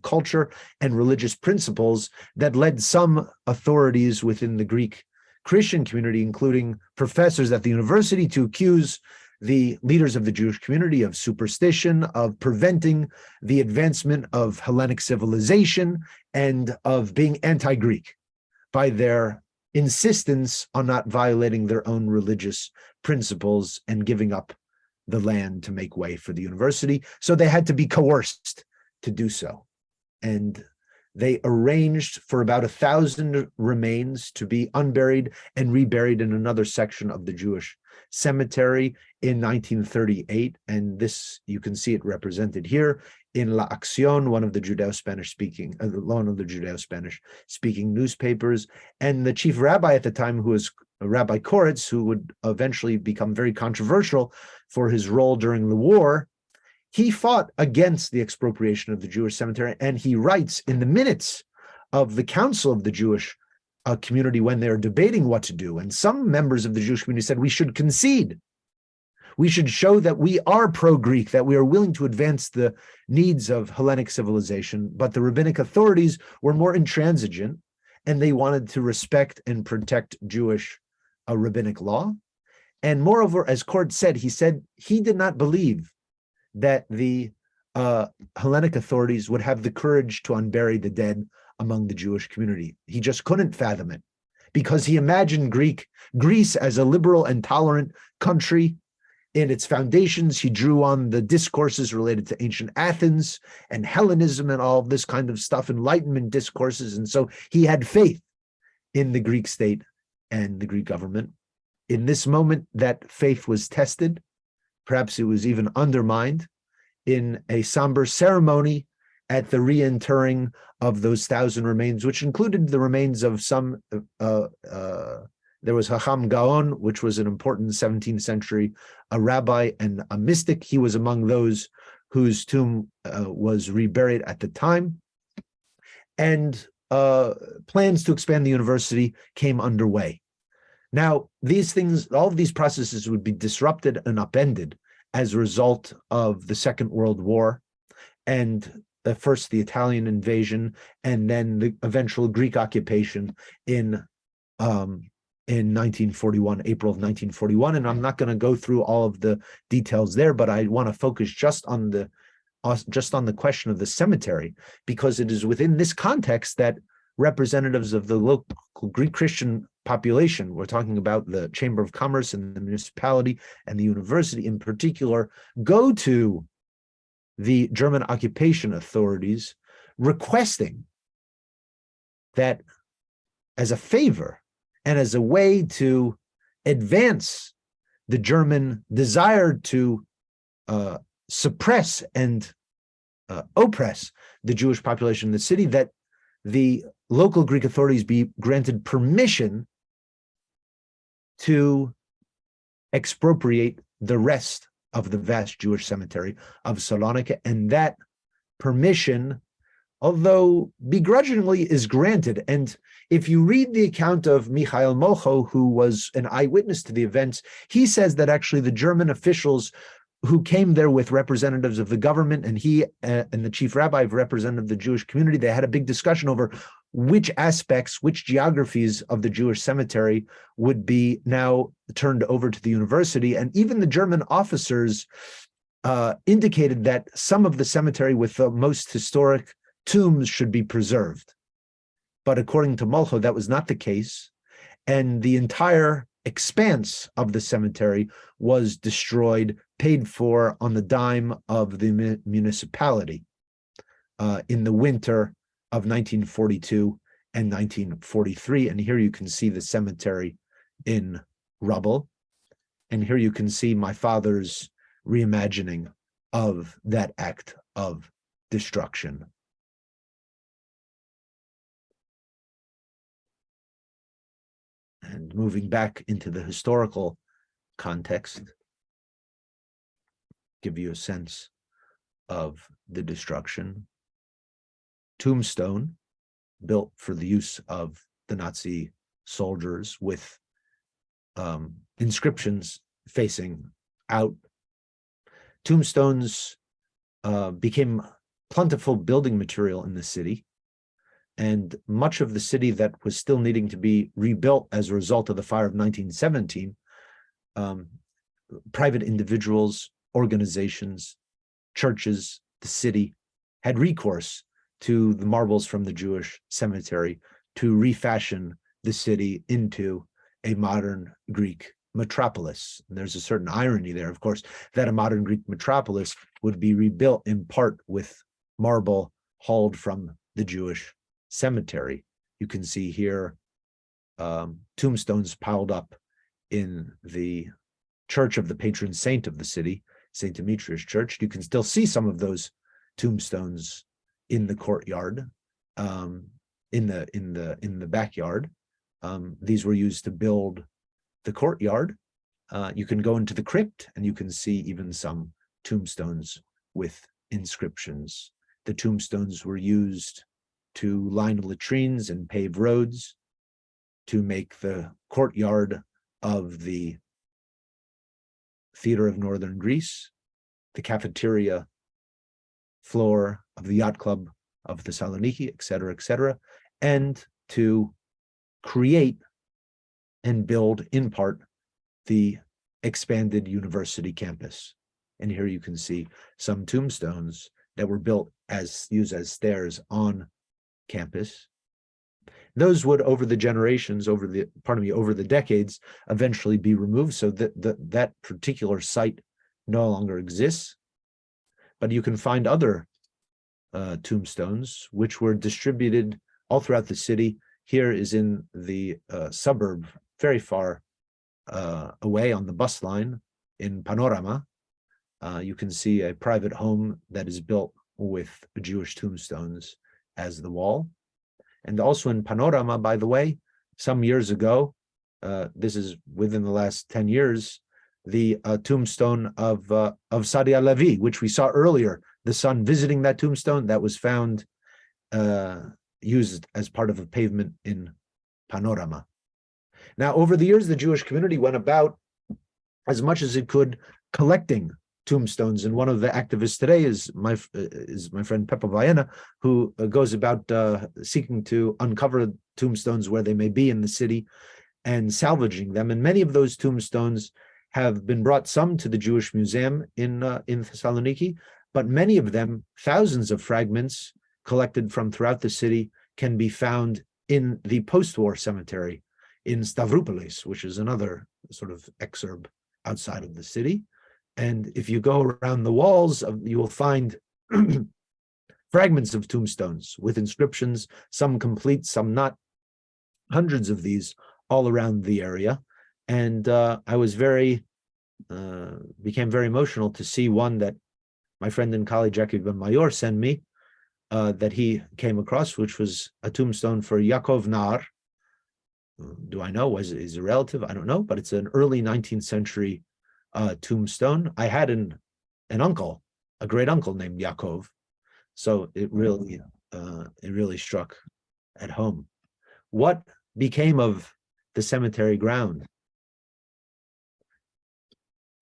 culture and religious principles that led some authorities within the Greek Christian community, including professors at the university, to accuse the leaders of the Jewish community of superstition, of preventing the advancement of Hellenic civilization, and of being anti-Greek by their insistence on not violating their own religious principles and giving up the land to make way for the university. So they had to be coerced to do so. And they arranged for about 1,000 remains to be unburied and reburied in another section of the Jewish cemetery in 1938. And this, you can see it represented here in La Acción, one of the Judeo-Spanish speaking newspapers. And the chief rabbi at the time, who was Rabbi Koretz, who would eventually become very controversial for his role during the war, he fought against the expropriation of the Jewish cemetery. And he writes in the minutes of the Council of the Jewish community when they're debating what to do. And some members of the Jewish community said, we should concede. We should show that we are pro-Greek, that we are willing to advance the needs of Hellenic civilization. But the rabbinic authorities were more intransigent, and they wanted to respect and protect Jewish rabbinic law. And moreover, as Kort said, he did not believe that the Hellenic authorities would have the courage to unbury the dead among the Jewish community. He just couldn't fathom it, because he imagined Greece as a liberal and tolerant country. In its foundations, he drew on the discourses related to ancient Athens and Hellenism and all this kind of stuff, Enlightenment discourses. And so he had faith in the Greek state and the Greek government. In this moment, that faith was tested. Perhaps it was even undermined in a somber ceremony at the reinterring of those 1,000 remains, which included the remains of some, there was Hacham Gaon, which was an important 17th century, a rabbi and a mystic. He was among those whose tomb was reburied at the time. And plans to expand the university came underway. Now, these things, all of these processes would be disrupted and upended as a result of the Second World War, and first the Italian invasion, and then the eventual Greek occupation in 1941, April of 1941. And I'm not going to go through all of the details there, but I want to focus just on the question of the cemetery, because it is within this context that representatives of the local Greek Christian population, we're talking about the Chamber of Commerce and the municipality and the university in particular, go to the German occupation authorities requesting that, as a favor and as a way to advance the German desire to suppress and oppress the Jewish population in the city, that the local Greek authorities be granted permission to expropriate the rest of the vast Jewish cemetery of Salonika. And that permission, although begrudgingly, is granted. And if you read the account of Michael Mocho, who was an eyewitness to the events, he says that actually the German officials who came there with representatives of the government, and he and the chief rabbi represented the Jewish community, they had a big discussion over which aspects, which geographies of the Jewish cemetery would be now turned over to the university. And even the German officers indicated that some of the cemetery with the most historic tombs should be preserved. But according to Molcho, that was not the case. And the entire expanse of the cemetery was destroyed, paid for on the dime of the municipality in the winter of 1942 and 1943. And here you can see the cemetery in rubble. And here you can see my father's reimagining of that act of destruction. And moving back into the historical context, give you a sense of the destruction. Tombstone, built for the use of the Nazi soldiers with inscriptions facing out. Tombstones became plentiful building material in the city, and much of the city that was still needing to be rebuilt as a result of the fire of 1917, private individuals, organizations, churches, the city had recourse to the marbles from the Jewish cemetery to refashion the city into a modern Greek metropolis. And there's a certain irony there, of course, that a modern Greek metropolis would be rebuilt in part with marble hauled from the Jewish cemetery. You can see here tombstones piled up in the church of the patron saint of the city, St. Demetrius Church. You can still see some of those tombstones in the courtyard, in the backyard. These were used to build the courtyard. You can go into the crypt and you can see even some tombstones with inscriptions. The tombstones were used to line latrines and pave roads, to make the courtyard of the Theater of Northern Greece, the cafeteria floor of the yacht club of Thessaloniki, et cetera, and to create and build in part the expanded university campus. And here you can see some tombstones that were built used as stairs on campus. Those would, over the generations, over the decades, eventually be removed, so that particular site no longer exists. But you can find other tombstones which were distributed all throughout the city. Here is in the suburb, very far away on the bus line in Panorama, You can see a private home that is built with Jewish tombstones as the wall. And also in Panorama, by the way, some years ago, this is within the last 10 years, the tombstone of Sadia Levi, which we saw earlier, the son visiting that tombstone, that was found used as part of a pavement in Panorama. Now, over the years, the Jewish community went about as much as it could collecting tombstones, and one of the activists today is my friend Peppa Viena, who goes about seeking to uncover tombstones where they may be in the city and salvaging them. And many of those tombstones have been brought, some to the Jewish Museum in Thessaloniki, but many of them, thousands of fragments collected from throughout the city, can be found in the post-war cemetery in Stavropolis, which is another sort of exurb outside of the city. And if you go around the walls, you will find fragments of tombstones with inscriptions, some complete, some not, hundreds of these all around the area. And I was became very emotional to see one that my friend and colleague Jackie Ben Mayor sent me, that he came across, which was a tombstone for Yaakov Naar. Do I know? Is a relative? I don't know, but it's an early 19th century tombstone. I had an uncle, a great uncle named Yaakov, so it really struck at home. What became of the cemetery ground?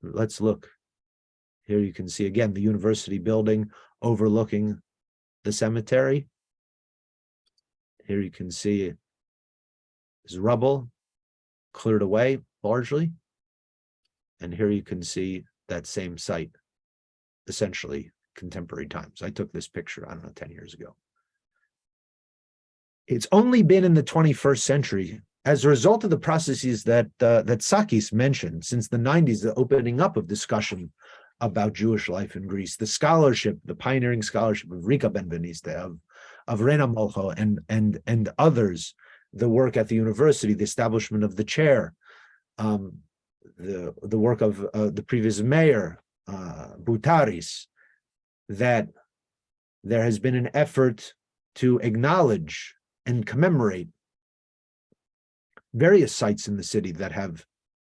Let's look. Here you can see again the university building overlooking the cemetery. Here you can see there's rubble cleared away largely. And here you can see that same site, essentially contemporary times. I took this picture, I don't know, 10 years ago. It's only been in the 21st century, as a result of the processes that Sakis mentioned, since the 90s, the opening up of discussion about Jewish life in Greece, the scholarship, the pioneering scholarship of Rika Benveniste, of Rena Molcho and others, the work at the university, the establishment of the chair, the work of the previous mayor, Boutaris, that there has been an effort to acknowledge and commemorate various sites in the city that have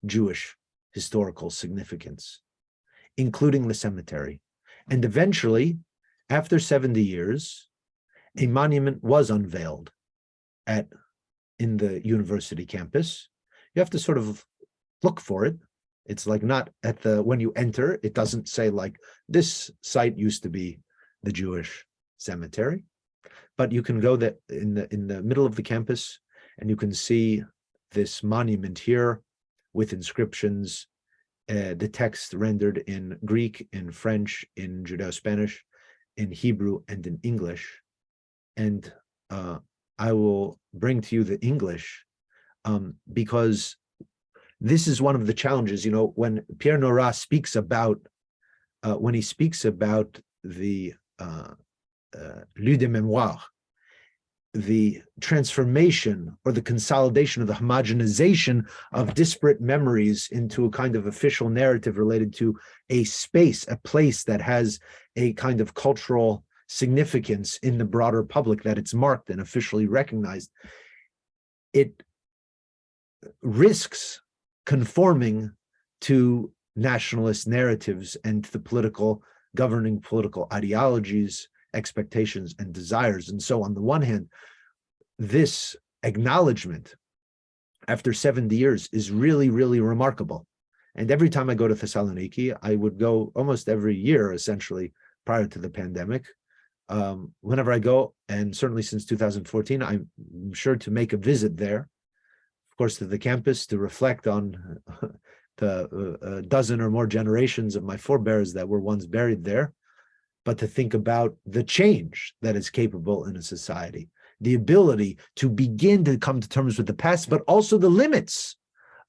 Jewish historical significance, including the cemetery. And eventually, after 70 years, a monument was unveiled in the university campus. You have to sort of look for it. It's like not at when you enter, it doesn't say like this site used to be the Jewish cemetery, but you can go in the middle of the campus and you can see this monument here with inscriptions, the text rendered in Greek, in French, in Judeo-Spanish, in Hebrew, and in English. And I will bring to you the English because this is one of the challenges, when Pierre Nora speaks about, when he speaks about the lieu de mémoire, the transformation or the consolidation or the homogenization of disparate memories into a kind of official narrative related to a space, a place that has a kind of cultural significance in the broader public, that it's marked and officially recognized, it risks conforming to nationalist narratives and to the governing political ideologies, expectations, and desires. And so on the one hand, this acknowledgement after 70 years is really, really remarkable. And every time I go to Thessaloniki, I would go almost every year, essentially, prior to the pandemic. Whenever I go, and certainly since 2014, I'm sure to make a visit there, of course, to the campus, to reflect on the dozen or more generations of my forebears that were once buried there, but to think about the change that is capable in a society, the ability to begin to come to terms with the past, but also the limits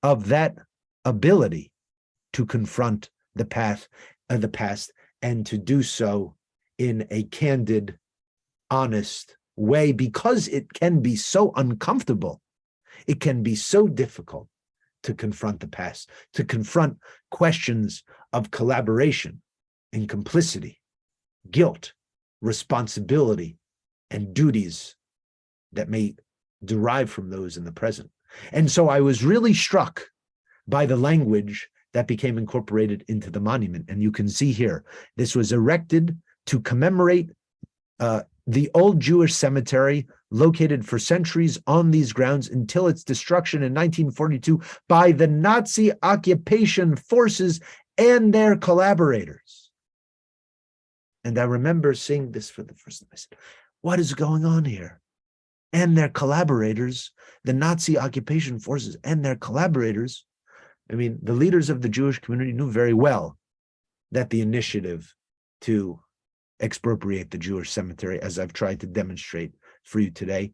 of that ability to confront the past, and to do so in a candid, honest way, because it can be so uncomfortable. It can be so difficult to confront the past, to confront questions of collaboration, and complicity, guilt, responsibility, and duties that may derive from those in the present. And so I was really struck by the language that became incorporated into the monument. And you can see here, this was erected to commemorate the old Jewish cemetery located for centuries on these grounds until its destruction in 1942 by the Nazi occupation forces and their collaborators. And I remember seeing this for the first time. I said, what is going on here? And their collaborators, the Nazi occupation forces and their collaborators. I mean, the leaders of the Jewish community knew very well that the initiative to expropriate the Jewish cemetery, as I've tried to demonstrate for you today,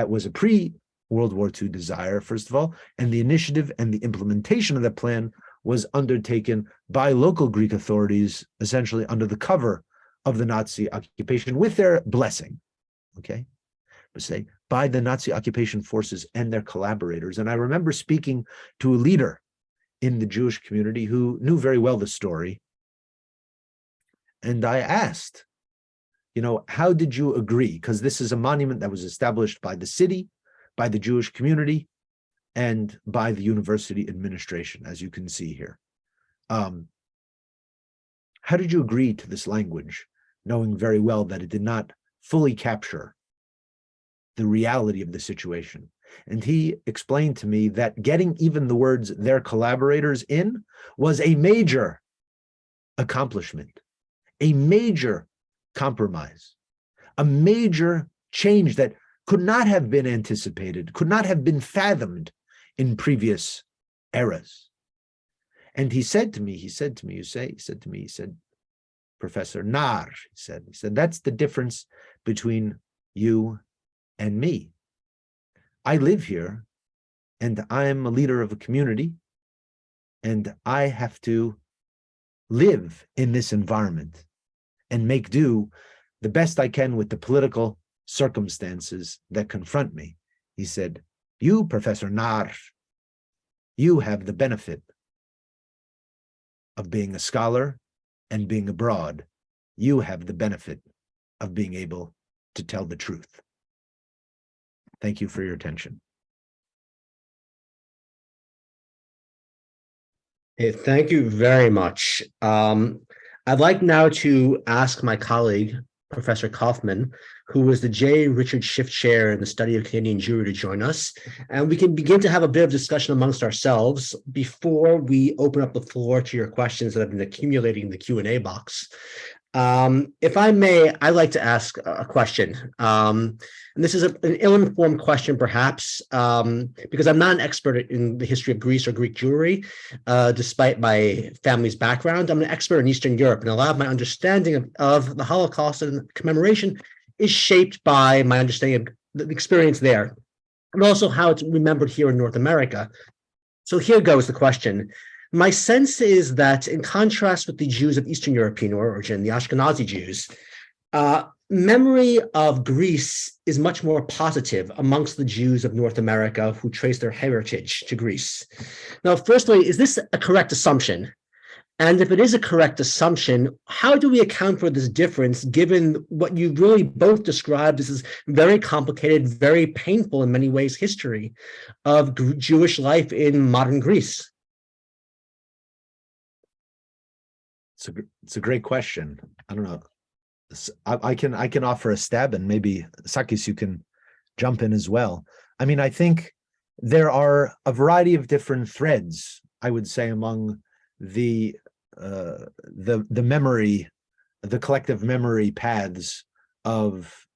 was a pre-World War II desire, first of all, and the initiative and the implementation of that plan was undertaken by local Greek authorities, essentially under the cover of the Nazi occupation with their blessing, okay? But say, by the Nazi occupation forces and their collaborators. And I remember speaking to a leader in the Jewish community who knew very well the story. And I asked, you know, how did you agree? Because this is a monument that was established by the city, by the Jewish community, and by the university administration, as you can see here. How did you agree to this language, knowing very well that it did not fully capture the reality of the situation? And he explained to me that getting even the words "their collaborators" in was a major accomplishment, a major compromise, a major change that could not have been anticipated, could not have been fathomed in previous eras. And he said to me, Professor Naar, he said, that's the difference between you and me. I live here and I am a leader of a community and I have to live in this environment and make do the best I can with the political circumstances that confront me. He said, you, Professor Naar, you have the benefit of being a scholar and being abroad. You have the benefit of being able to tell the truth. Thank you for your attention. Hey, thank you very much. I'd like now to ask my colleague, Professor Kaufman, who is the J. Richard Schiff Chair in the Study of Canadian Jewry, to join us. And we can begin to have a bit of discussion amongst ourselves before we open up the floor to your questions that have been accumulating in the Q&A box. If I may, I'd like to ask a question. And this is an ill-informed question, perhaps, because I'm not an expert in the history of Greece or Greek Jewry, despite my family's background. I'm an expert in Eastern Europe, and a lot of my understanding of the Holocaust and commemoration is shaped by my understanding of the experience there, and also how it's remembered here in North America. So here goes the question. My sense is that in contrast with the Jews of Eastern European origin, the Ashkenazi Jews, memory of Greece is much more positive amongst the Jews of North America who trace their heritage to Greece. Now, firstly, is this a correct assumption? And if it is a correct assumption, how do we account for this difference given what you really both described as this very complicated, very painful in many ways history of Jewish life in modern Greece? It's a great question. I don't know. I can offer a stab, and maybe Sakis, you can jump in as well. I mean, I think there are a variety of different threads, I would say, among the memory, the collective memory paths of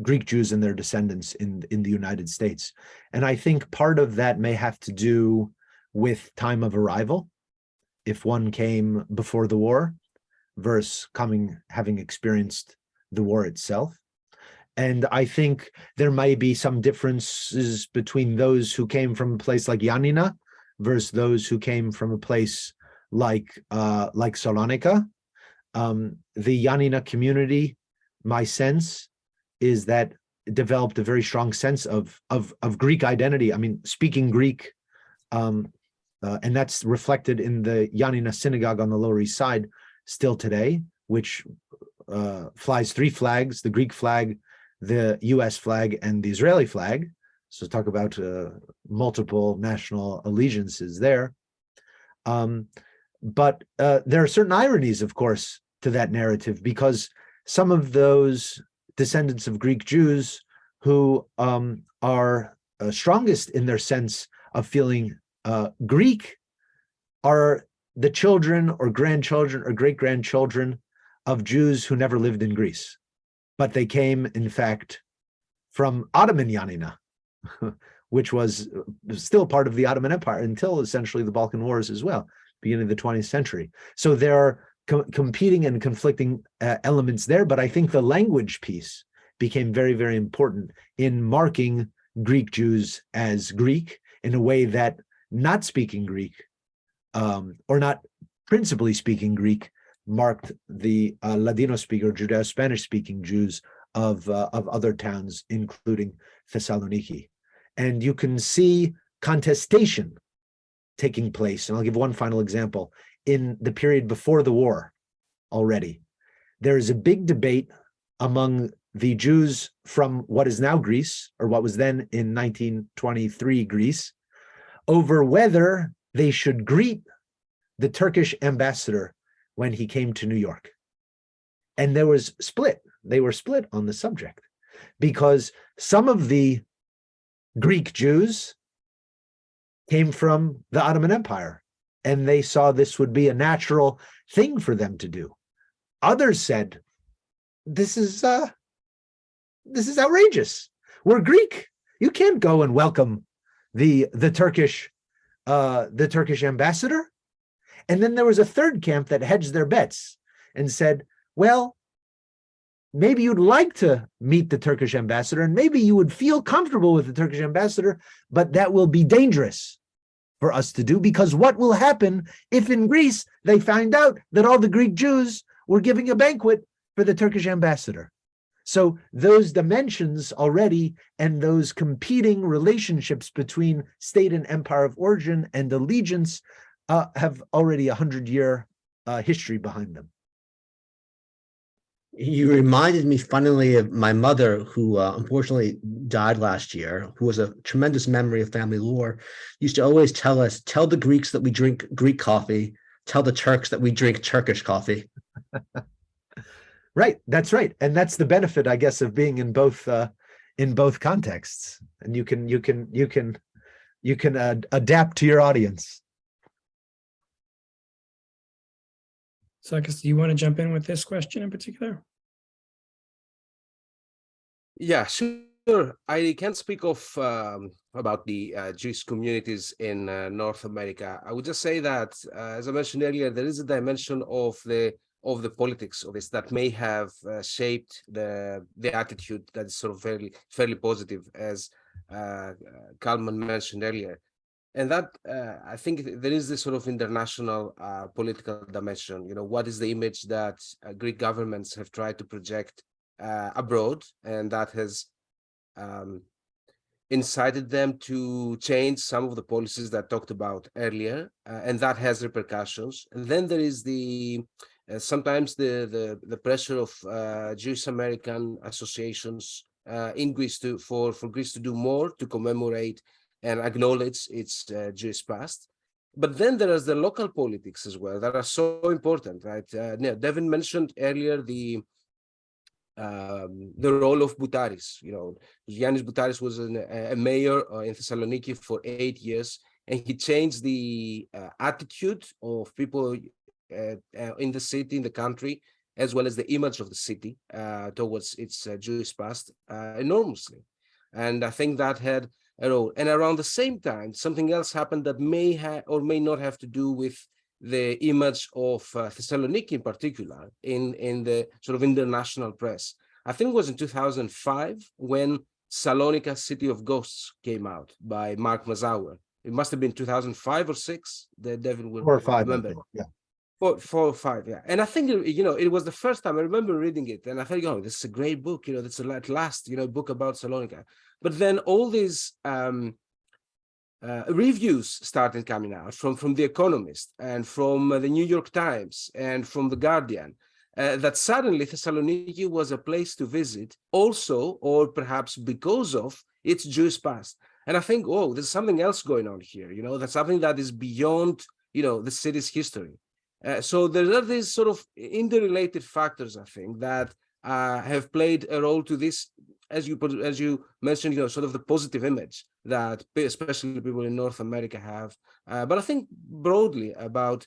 Greek Jews and their descendants in the United States. And I think part of that may have to do with time of arrival. If one came before the war versus having experienced the war itself. And I think there may be some differences between those who came from a place like Yanina versus those who came from a place like Salonika. The Yanina community, my sense is that it developed a very strong sense of Greek identity. I mean, speaking Greek, and that's reflected in the Yanina synagogue on the Lower East Side. still today, which flies three flags: the Greek flag, the US flag, and the Israeli flag. So talk about multiple national allegiances there. But there are certain ironies, of course, to that narrative, because some of those descendants of Greek Jews who are strongest in their sense of feeling Greek are the children or grandchildren or great-grandchildren of Jews who never lived in Greece, but they came, in fact, from Ottoman Yanina, which was still part of the Ottoman Empire until essentially the Balkan Wars as well, beginning of the 20th century. So there are competing and conflicting elements there, but I think the language piece became very, very important in marking Greek Jews as Greek in a way that not speaking Greek, or not principally speaking Greek, marked the Ladino speaker, Judeo-Spanish speaking Jews of other towns, including Thessaloniki. And you can see contestation taking place. And I'll give one final example. In the period before the war already, there is a big debate among the Jews from what is now Greece, or what was then in 1923 Greece, over whether they should greet the Turkish ambassador when he came to New York. And there was split. They were split on the subject because some of the Greek Jews came from the Ottoman Empire and they saw this would be a natural thing for them to do. Others said, this is outrageous. We're Greek. You can't go and welcome the Turkish ambassador. And then there was a third camp that hedged their bets and said, well, maybe you'd like to meet the Turkish ambassador and maybe you would feel comfortable with the Turkish ambassador, but that will be dangerous for us to do, because what will happen if in Greece they find out that all the Greek Jews were giving a banquet for the Turkish ambassador? So those dimensions already and those competing relationships between state and empire of origin and allegiance have already 100-year history behind them. You reminded me funnily of my mother, who unfortunately died last year, who was a tremendous memory of family lore, used to always tell us, tell the Greeks that we drink Greek coffee, tell the Turks that we drink Turkish coffee. Right, that's right. And that's the benefit, I guess, of being in both contexts. And you can adapt to your audience. Sakis, do you want to jump in with this question in particular? Yeah, sure. I can speak of about the Jewish communities in North America. I would just say that, as I mentioned earlier, there is a dimension of the politics of this that may have shaped the attitude that is sort of fairly positive, as Kalman mentioned earlier. And that I think there is this sort of international political dimension. You know, what is the image that Greek governments have tried to project abroad, and that has incited them to change some of the policies that I talked about earlier, and that has repercussions. And then there is the sometimes the pressure of Jewish American associations in Greece for Greece to do more to commemorate and acknowledge its Jewish past. But then there is the local politics as well that are so important, right? Devin mentioned earlier the role of Boutaris. You know, Giannis Boutaris was a mayor in Thessaloniki for 8 years, and he changed the attitude of people in the city, in the country, as well as the image of the city towards its Jewish past enormously. And I think that had a role. And around the same time, something else happened that may have or may not have to do with the image of Thessaloniki in particular in the sort of international press. I think it was in 2005 when Salonika City of Ghosts came out by Mark Mazauer. It must have been 2005 or 6. That Devin will 4 or 5, remember. I think. Yeah. 4 or 5, yeah. And I think, you know, it was the first time I remember reading it, and I thought, oh, this is a great book, you know, that's at last, you know, book about Salonika. But then all these reviews started coming out from The Economist and from the New York Times and from The Guardian, that suddenly Thessaloniki was a place to visit also, or perhaps because of its Jewish past. And I think, oh, there's something else going on here, that's something that is beyond, the city's history. So there are these sort of interrelated factors, I think, that have played a role to this, as you mentioned, sort of the positive image that especially people in North America have. But I think broadly about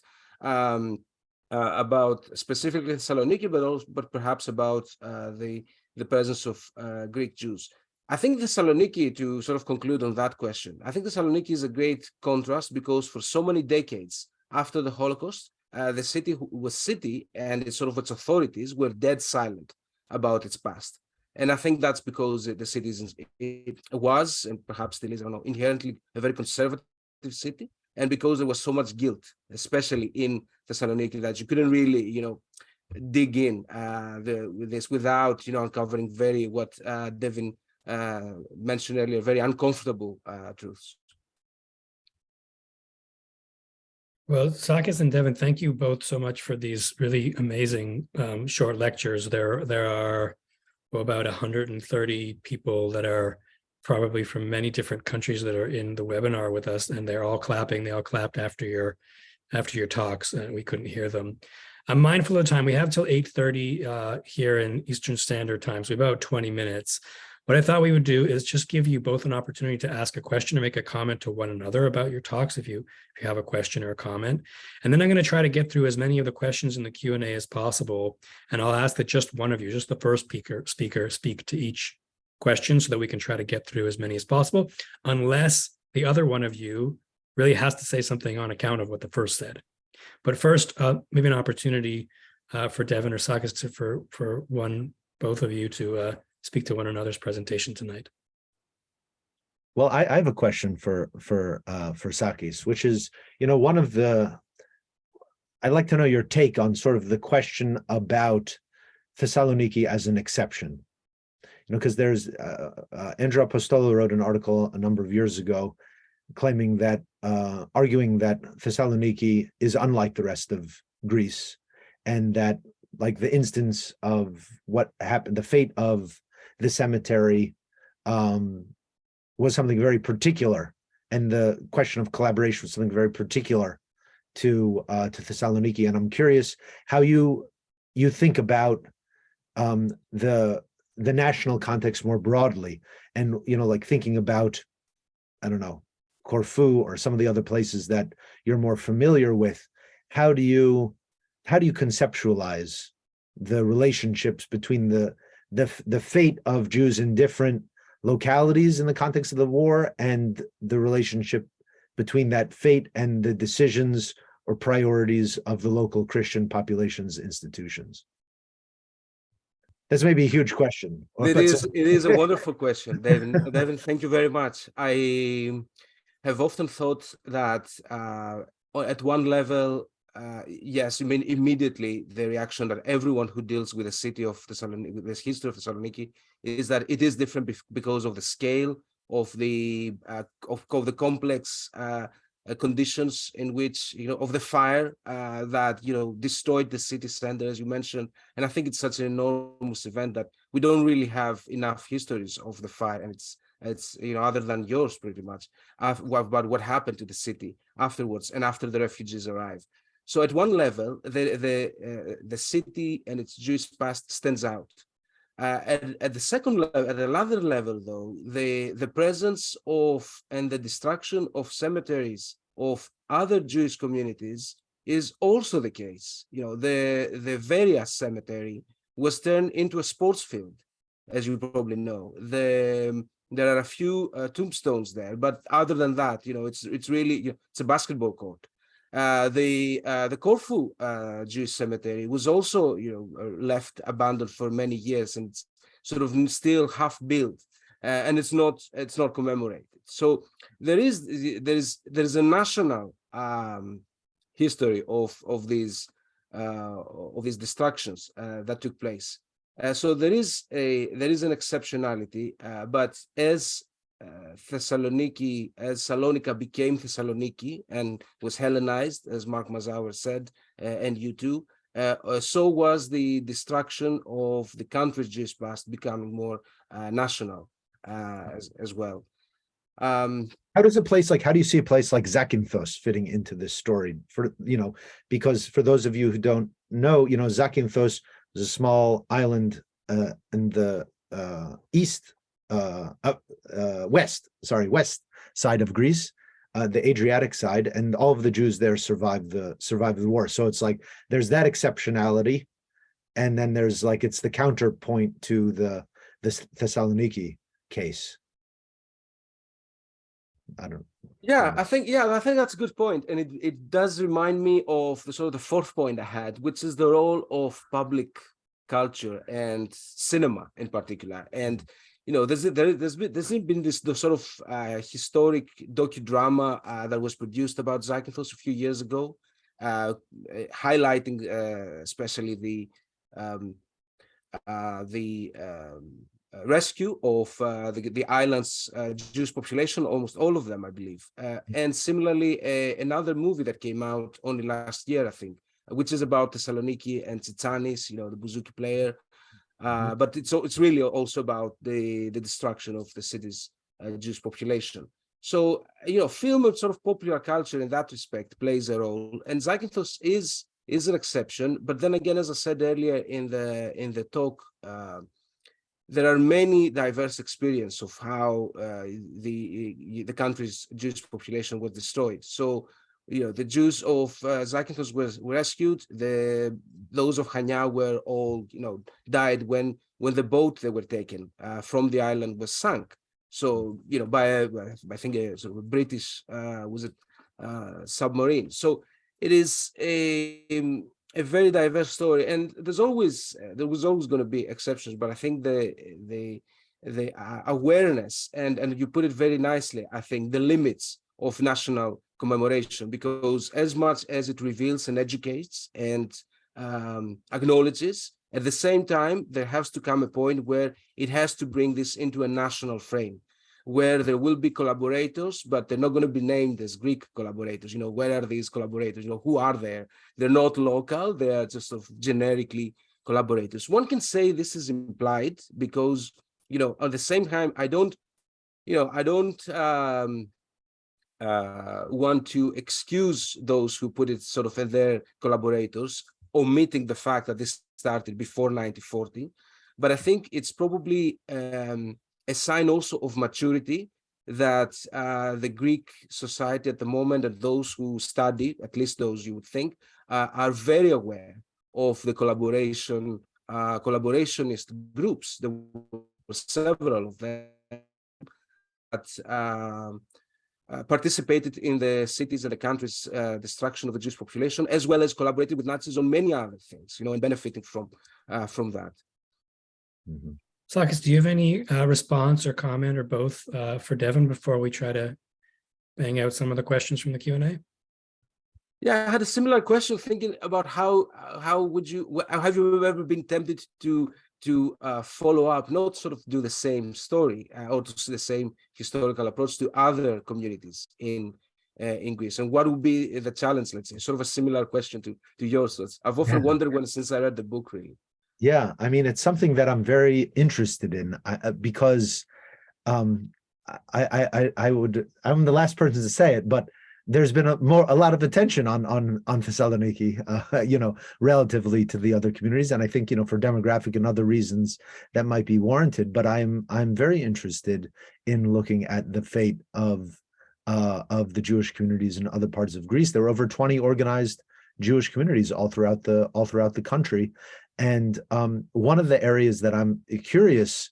specifically Thessaloniki, but perhaps about the presence of Greek Jews. I think Thessaloniki, to sort of conclude on that question, I think Thessaloniki is a great contrast because for so many decades after the Holocaust, the city and its authorities were dead silent about its past. And I think that's because the city was, and perhaps still is, I don't know, inherently a very conservative city, and because there was so much guilt, especially in Thessaloniki, that you couldn't really, dig in with this without, uncovering what Devin mentioned earlier, very uncomfortable truths. Well, Sakis and Devin, thank you both so much for these really amazing short lectures. There are about 130 people that are probably from many different countries that are in the webinar with us, and they're all clapping. They all clapped after your talks, and we couldn't hear them. I'm mindful of time. We have till 8:30 here in Eastern Standard Time, so about 20 minutes. What I thought we would do is just give you both an opportunity to ask a question or make a comment to one another about your talks if you have a question or a comment. And then I'm going to try to get through as many of the questions in the Q&A as possible. And I'll ask that just one of you, just the first speaker, speak to each question so that we can try to get through as many as possible, unless the other one of you really has to say something on account of what the first said. But first, maybe an opportunity for Devin or Sakis for both of you to speak to one another's presentation tonight. Well, I have a question for Sakis, which is, one of the, I'd like to know your take on sort of the question about Thessaloniki as an exception. Because there's Andrew Apostolou wrote an article a number of years ago claiming that, arguing that Thessaloniki is unlike the rest of Greece, and that, like, the instance of what happened, the fate of the cemetery was something very particular, and the question of collaboration was something very particular to Thessaloniki. And I'm curious how you think about the national context more broadly, and like thinking about, I don't know, Corfu or some of the other places that you're more familiar with. How do you conceptualize the relationships between the fate of Jews in different localities in the context of the war, and the relationship between that fate and the decisions or priorities of the local Christian population's institutions? That's maybe a huge question. It is a wonderful question, Devin. Devin, thank you very much. I have often thought that at one level, yes, I mean, immediately the reaction that everyone who deals with the city of Thessaloniki, with this history of Thessaloniki, is that it is different because of the scale of the complex conditions in which, of the fire that destroyed the city center, as you mentioned. And I think it's such an enormous event that we don't really have enough histories of the fire, and it's other than yours pretty much, about what happened to the city afterwards and after the refugees arrived. So at one level, the city and its Jewish past stands out. At the second level, at another level, though, the presence of and the destruction of cemeteries of other Jewish communities is also the case. The Veria cemetery was turned into a sports field, as you probably know. There are a few tombstones there, but other than that, it's really it's a basketball court. The Corfu Jewish cemetery was also left abandoned for many years, and it's sort of still half built, and it's not commemorated. So there is a national history of these destructions that took place. So there is an exceptionality, but as Thessaloniki, as Salonika became Thessaloniki and was Hellenized, as Mark Mazauer said, and you too, so was the destruction of the country's Jewish past becoming more national as well. How do you see a place like Zakynthos fitting into this story? Because for those of you who don't know, Zakynthos is a small island in the west side of Greece, the Adriatic side, and all of the Jews there survived the war. So it's like there's that exceptionality, and then there's it's the counterpoint to the Thessaloniki case. I don't know. Yeah, I think that's a good point. And it does remind me of the fourth point I had, which is the role of public culture and cinema in particular. And there's been this sort of historic docudrama that was produced about Zakynthos a few years ago, highlighting especially the rescue of the island's Jewish population, almost all of them, I believe. And similarly, another movie that came out only last year, I think, which is about Thessaloniki and Tsitsanis, the bouzouki player. But it's really also about the destruction of the city's Jewish population. So, film and sort of popular culture in that respect plays a role. And Zakynthos is an exception. But then again, as I said earlier in the talk, there are many diverse experiences of how the country's Jewish population was destroyed. So, the Jews of Zakynthos were rescued. Those of Chania were all, died when the boat they were taken from the island was sunk. So, by I think a sort of a British submarine. So it is a very diverse story, and there was always going to be exceptions. But I think the awareness and you put it very nicely, I think, the limits of national commemoration, because as much as it reveals and educates and acknowledges, at the same time there has to come a point where it has to bring this into a national frame, where there will be collaborators, but they're not going to be named as Greek collaborators. Where are these collaborators? Who are there? They're not local. They are just sort of generically collaborators. One can say this is implied because, at the same time, I don't want to excuse those who put it sort of in their collaborators, omitting the fact that this started before 1940. But I think it's probably a sign also of maturity that the Greek society at the moment, and those who study, at least those you would think, are very aware of the collaborationist groups. There were several of them that participated in the cities and the country's destruction of the Jewish population, as well as collaborated with Nazis on many other things, and benefiting from that. Mm-hmm. Sakis, do you have any response or comment or both for Devin before we try to bang out some of the questions from the Q&A? Yeah, I had a similar question, thinking about how have you ever been tempted to follow up, not sort of do the same story or to the same historical approach to other communities in Greece, and what would be the challenge? Let's say, sort of a similar question to yours. So I've often wondered since I read the book, really. Yeah, I mean, it's something that I'm very interested in because I'm the last person to say it, but there's been a lot of attention on Thessaloniki, relatively to the other communities, and I think for demographic and other reasons that might be warranted. But I'm very interested in looking at the fate of the Jewish communities in other parts of Greece. There were over 20 organized Jewish communities all throughout the country. And one of the areas that I'm curious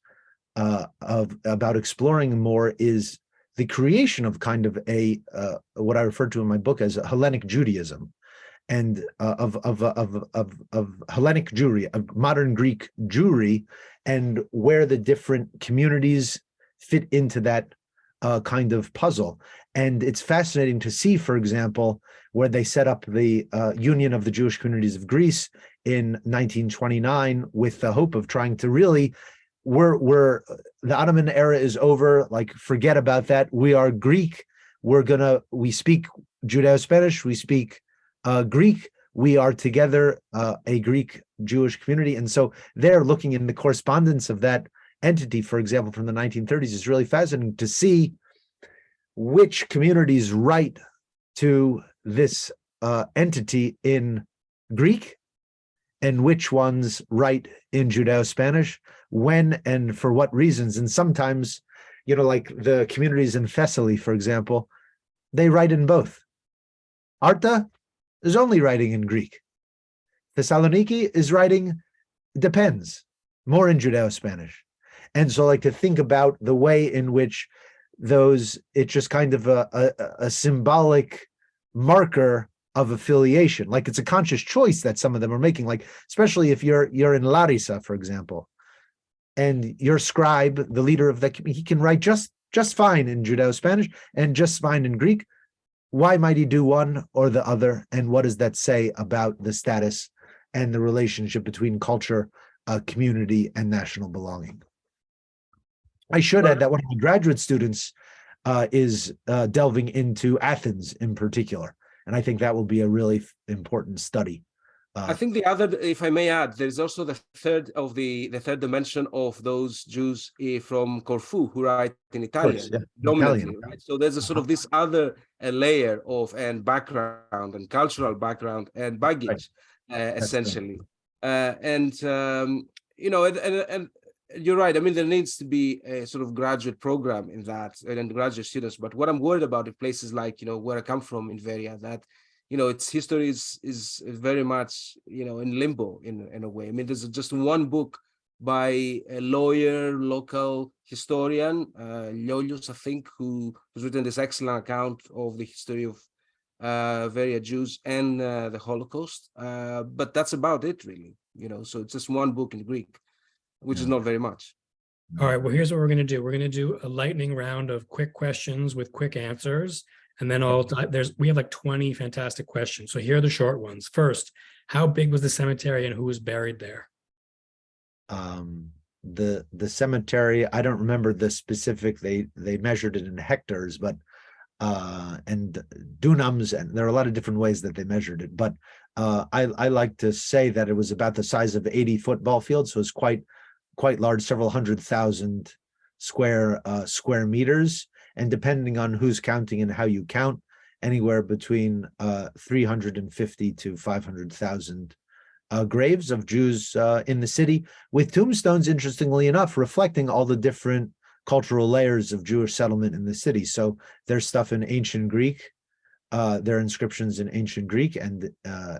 about exploring more is the creation of kind of a what I referred to in my book as a Hellenic Judaism, and of Hellenic Jewry, of modern Greek Jewry, and where the different communities fit into that kind of puzzle. And it's fascinating to see, for example, where they set up the Union of the Jewish Communities of Greece in 1929 with the hope of trying to really we're the Ottoman era is over. Like, forget about that. We are Greek. We speak Judeo-Spanish. We speak Greek. We are together a Greek Jewish community. And so they're looking in the correspondence of that entity, for example, from the 1930s, is really fascinating to see which communities write to this entity in Greek and which ones write in Judeo-Spanish, when and for what reasons. And sometimes, like the communities in Thessaly, for example, they write in both. Arta is only writing in Greek. Thessaloniki is writing, depends, more in Judeo-Spanish. And so, like, to think about the way in which it's just kind of a symbolic marker of affiliation. Like, it's a conscious choice that some of them are making, like, especially if you're in Larissa, for example, and your scribe, the leader of that, he can write just fine in Judeo-Spanish and just fine in Greek. Why might he do one or the other? And what does that say about the status and the relationship between culture, community, and national belonging? I should add that one of my graduate students is delving into Athens in particular. And I think that will be a really important study. I think the other, if I may add, there's also the third dimension of those Jews from Corfu who write in Italian, dominantly, right? So there's a sort of this other layer of and background and cultural background and baggage, essentially. And you're right. I mean, there needs to be a sort of graduate program in that and graduate students. But what I'm worried about in places like, where I come from in Veria, that, its history is very much, in limbo in a way. I mean, there's just one book by a lawyer, local historian, Lolius, I think, who's written this excellent account of the history of Veria Jews and the Holocaust. But that's about it, really. So it's just one book in Greek, which is not very much. All right, well, here's what we're going to do. We're going to do a lightning round of quick questions with quick answers. And then we have like 20 fantastic questions. So here are the short ones. First, how big was the cemetery and who was buried there? The cemetery, I don't remember the specific, they measured it in hectares, but and dunams, and there are a lot of different ways that they measured it. But I like to say that it was about the size of 80 football fields, so it's quite large, several 100,000 square meters, and depending on who's counting and how you count, anywhere between 350 to 500,000 graves of Jews in the city, with tombstones, interestingly enough, reflecting all the different cultural layers of Jewish settlement in the city. So there's stuff in ancient Greek, there are inscriptions in ancient Greek and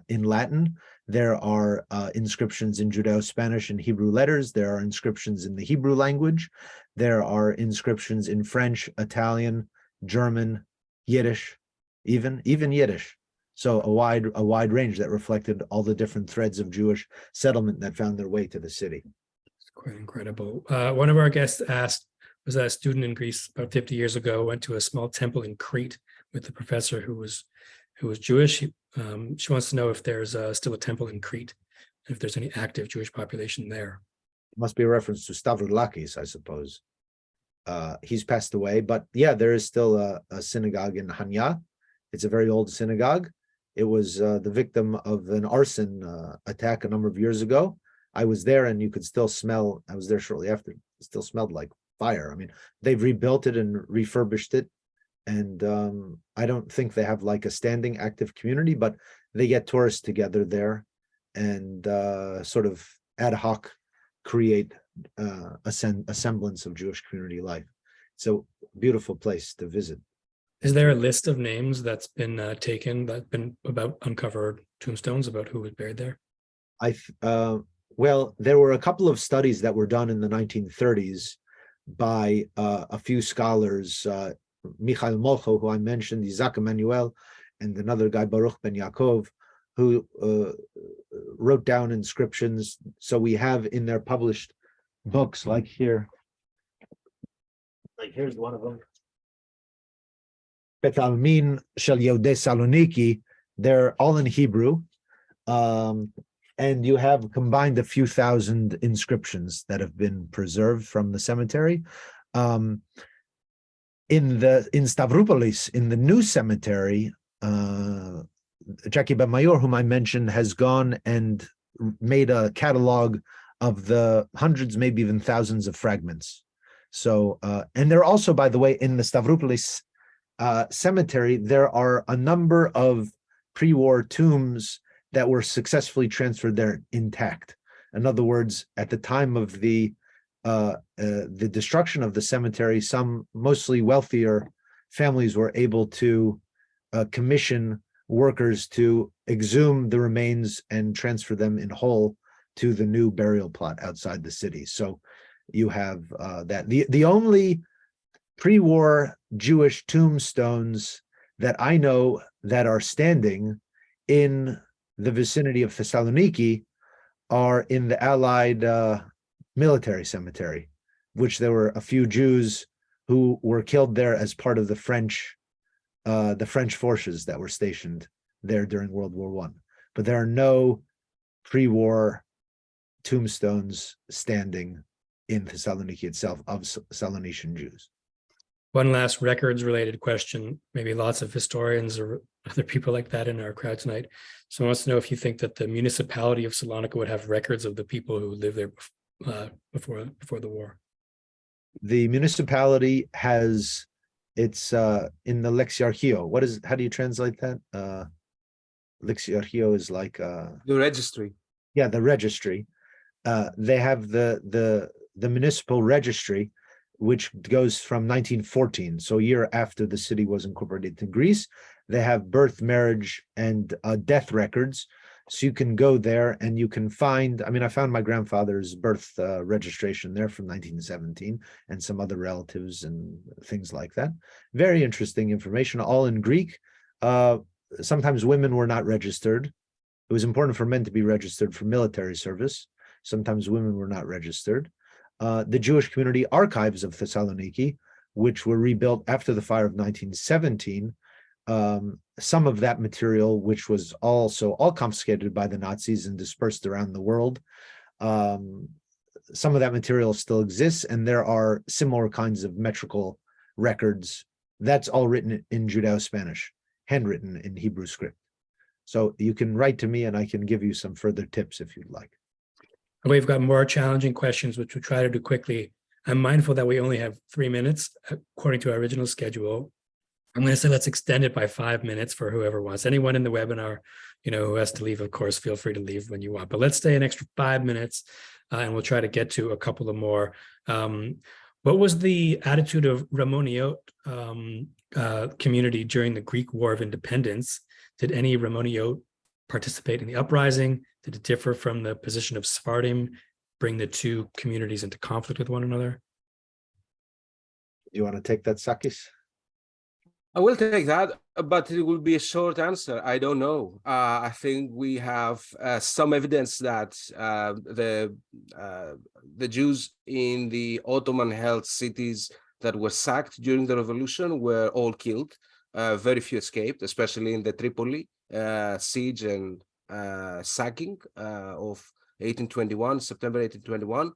in Latin. There are inscriptions in Judeo-Spanish and Hebrew letters. There are inscriptions in the Hebrew language. There are inscriptions in French, Italian, German, Yiddish, even Yiddish. So a wide range that reflected all the different threads of Jewish settlement that found their way to the city. It's quite incredible. One of our guests was a student in Greece about 50 years ago, went to a small temple in Crete with a professor who was Jewish. She wants to know if there's still a temple in Crete, if there's any active Jewish population there. It must be a reference to Stavroulakis, I suppose. He's passed away, but yeah, there is still a synagogue in Hanya. It's a very old synagogue. It was the victim of an arson attack a number of years ago. I was there, and you could still smell. I was there shortly after. It still smelled like fire. I mean, they've rebuilt it and refurbished it. And I don't think they have like a standing active community, but they get tourists together there and sort of ad hoc create a semblance of Jewish community life. It's a beautiful place to visit. Is there a list of names that's been taken, that's been about uncovered tombstones about who was buried there? Well, there were a couple of studies that were done in the 1930s by a few scholars, Michael Molcho, who I mentioned, Isaac Emmanuel, and another guy, Baruch Ben Yaakov, who wrote down inscriptions. So we have in their published books, like here, like here's one of them. Bet Almin Shel Yodei Saloniki, they're all in Hebrew. And and you have combined a few thousand inscriptions that have been preserved from the cemetery. In Stavropolis, in the new cemetery, Jackie Ben-Mayor, whom I mentioned, has gone and made a catalog of the hundreds, maybe even thousands of fragments. So, and there are also, by the way, in the Stavropolis cemetery, there are a number of pre-war tombs that were successfully transferred there intact. In other words, at the time of the destruction of the cemetery, some mostly wealthier families were able to commission workers to exhume the remains and transfer them in whole to the new burial plot outside the city. So you have that. The only pre-war Jewish tombstones that I know that are standing in the vicinity of Thessaloniki are in the Allied military cemetery, which there were a few Jews who were killed there as part of the French forces that were stationed there during World War I. But there are no pre-war tombstones standing in Thessaloniki itself of Salonician Jews. One last records-related question. Maybe lots of historians or other people like that in our crowd tonight. Someone wants to know if you think that the municipality of Salonika would have records of the people who lived there before the war. The municipality has it's in the Lexiarchio. How do you translate that? Lexiarchio is like the registry. Yeah, the registry. They have the municipal registry, which goes from 1914, so a year after the city was incorporated in Greece. They have birth, marriage, and death records. So you can go there and you can find, I found my grandfather's birth registration there from 1917 and some other relatives and things like that. Very interesting information, all in Greek. Sometimes women were not registered. It was important for men to be registered for military service. Sometimes women were not registered. The Jewish community archives of Thessaloniki, which were rebuilt after the fire of 1917, some of that material, which was also all confiscated by the Nazis and dispersed around the world, some of that material still exists, and there are similar kinds of metrical records. That's all written in Judeo-Spanish, handwritten in Hebrew script. So you can write to me and I can give you some further tips if you'd like. We've got more challenging questions, which we'll try to do quickly. I'm mindful that we only have 3 minutes according to our original schedule. I'm going to say let's extend it by 5 minutes for whoever wants. Anyone in the webinar, who has to leave, of course, feel free to leave when you want. But let's stay an extra 5 minutes, and we'll try to get to a couple of more. What was the attitude of Romaniote community during the Greek War of Independence? Did any Romaniote participate in the uprising? Did it differ from the position of Sephardim, bring the two communities into conflict with one another? Do you want to take that, Sakis? I will take that, but it will be a short answer. I don't know. I think we have some evidence that the Jews in the Ottoman-held cities that were sacked during the revolution were all killed. Very few escaped, especially in the Tripoli siege and sacking of 1821, September 1821.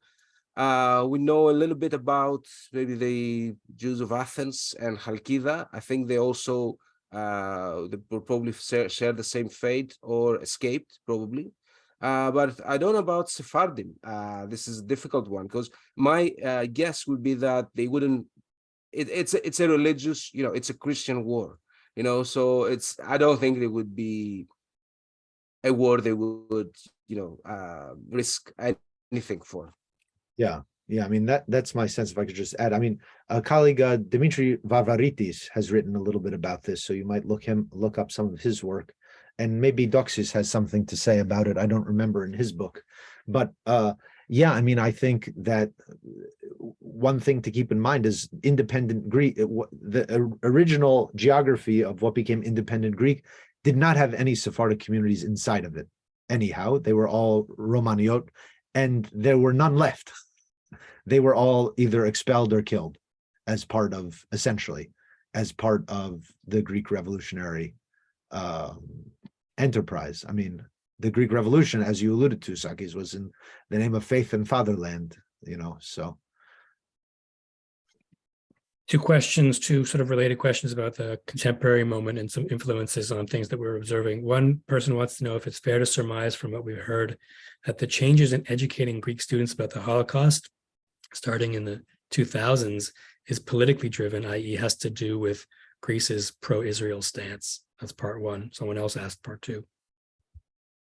We know a little bit about maybe the Jews of Athens and Chalkida. I think they also they will probably share the same fate or escaped, probably. But I don't know about Sephardim. This is a difficult one because my guess would be that they wouldn't. It's a religious, it's a Christian war, So I don't think it would be a war they would, risk anything for. Yeah. That's my sense. If I could just add, a colleague, Dimitri Varvaritis, has written a little bit about this, so you might look up some of his work, and maybe Doxis has something to say about it. I don't remember in his book, but I think that one thing to keep in mind is independent Greek. The original geography of what became independent Greek did not have any Sephardic communities inside of it. Anyhow, they were all Romaniote, and there were none left. They were all either expelled or killed essentially as part of the Greek revolutionary enterprise. the Greek Revolution, as you alluded to, Sakis, was in the name of faith and fatherland, so. Two sort of related questions about the contemporary moment and some influences on things that we're observing. One person wants to know if it's fair to surmise from what we've heard that the changes in educating Greek students about the Holocaust, starting in the 2000s, is politically driven, i.e. has to do with Greece's pro-Israel stance. That's part one. Someone else asked part two.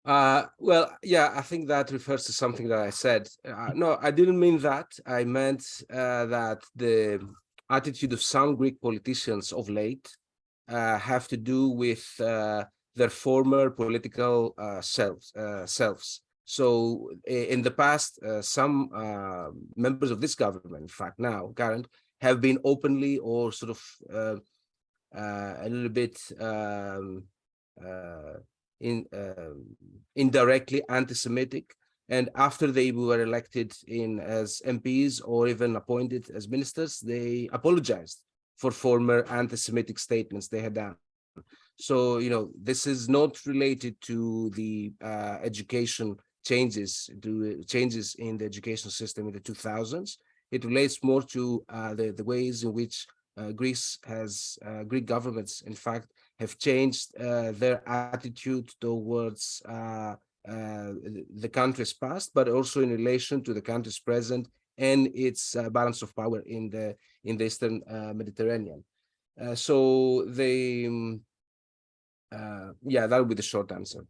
Well, yeah, I think that refers to something that I said. No, I didn't mean that. I meant that the attitude of some Greek politicians of late have to do with their former political selves. So in the past, some members of this government, in fact now current, have been openly or sort of a little bit indirectly anti-Semitic, and after they were elected as MPs or even appointed as ministers, they apologized for former anti-Semitic statements they had done. So, this is not related to the education changes in the education system in the 2000s. It relates more to the ways in which Greek governments, in fact, have changed their attitude towards the country's past, but also in relation to the country's present and its balance of power in the Eastern Mediterranean. So they, that would be the short answer.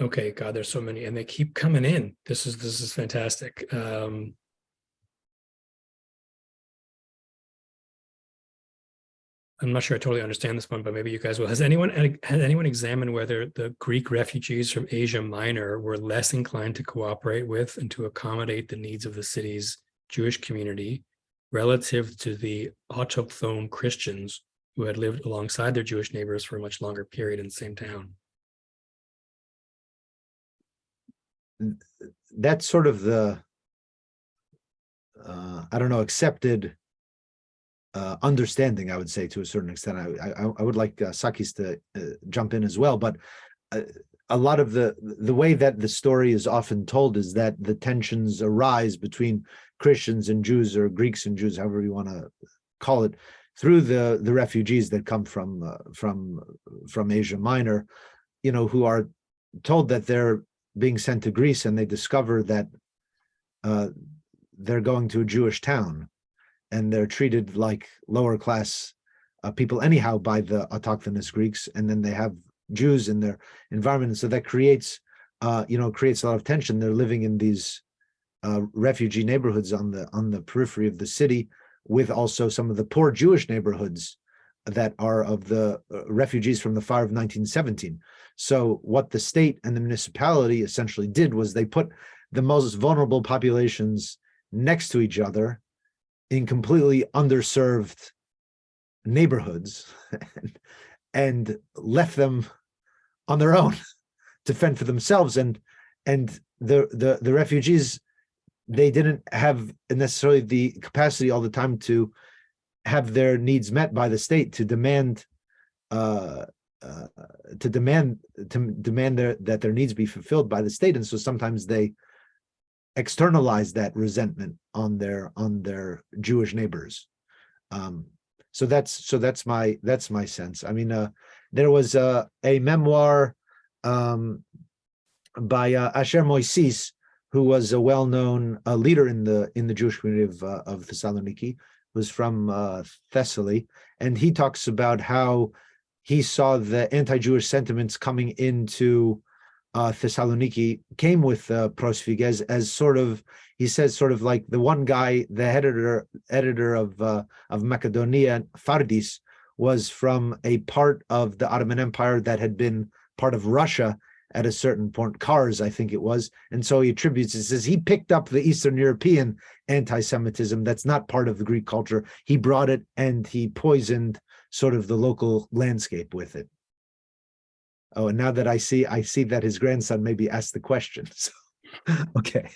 Okay, God, there's so many, and they keep coming in. This is fantastic. I'm not sure I totally understand this one, but maybe you guys will. Has anyone examined whether the Greek refugees from Asia Minor were less inclined to cooperate with and to accommodate the needs of the city's Jewish community relative to the autochthone Christians who had lived alongside their Jewish neighbors for a much longer period in the same town? That's sort of the, accepted understanding, I would say, to a certain extent. I would like Sakis to jump in as well, but a lot of the way that the story is often told is that the tensions arise between Christians and Jews, or Greeks and Jews, however you want to call it, through the refugees that come from Asia Minor, who are told that they're being sent to Greece, and they discover that they're going to a Jewish town, and they're treated like lower class people anyhow by the autochthonous Greeks, and then they have Jews in their environment, and so that creates a lot of tension. They're living in these refugee neighborhoods on the periphery of the city, with also some of the poor Jewish neighborhoods that are of the refugees from the fire of 1917. So what the state and the municipality essentially did was they put the most vulnerable populations next to each other in completely underserved neighborhoods and left them on their own to fend for themselves. And the refugees, they didn't have necessarily the capacity all the time to have their needs met by the state, to demand that their needs be fulfilled by the state. And so sometimes they externalize that resentment on their Jewish neighbors. So that's my sense. I mean, there was a memoir by Asher Moises, who was a well-known leader in the Jewish community of Thessaloniki, was from Thessaly, and he talks about how he saw the anti-Jewish sentiments coming into Thessaloniki came with Prof as sort of, he says, sort of like the one guy, the editor of Macedonia, Fardis, was from a part of the Ottoman Empire that had been part of Russia at a certain point, Kars, I think it was. And so he attributes, it says he picked up the Eastern European anti-Semitism that's not part of the Greek culture. He brought it and he poisoned sort of the local landscape with it. Oh, and now that I see that his grandson maybe asked the question. So, okay.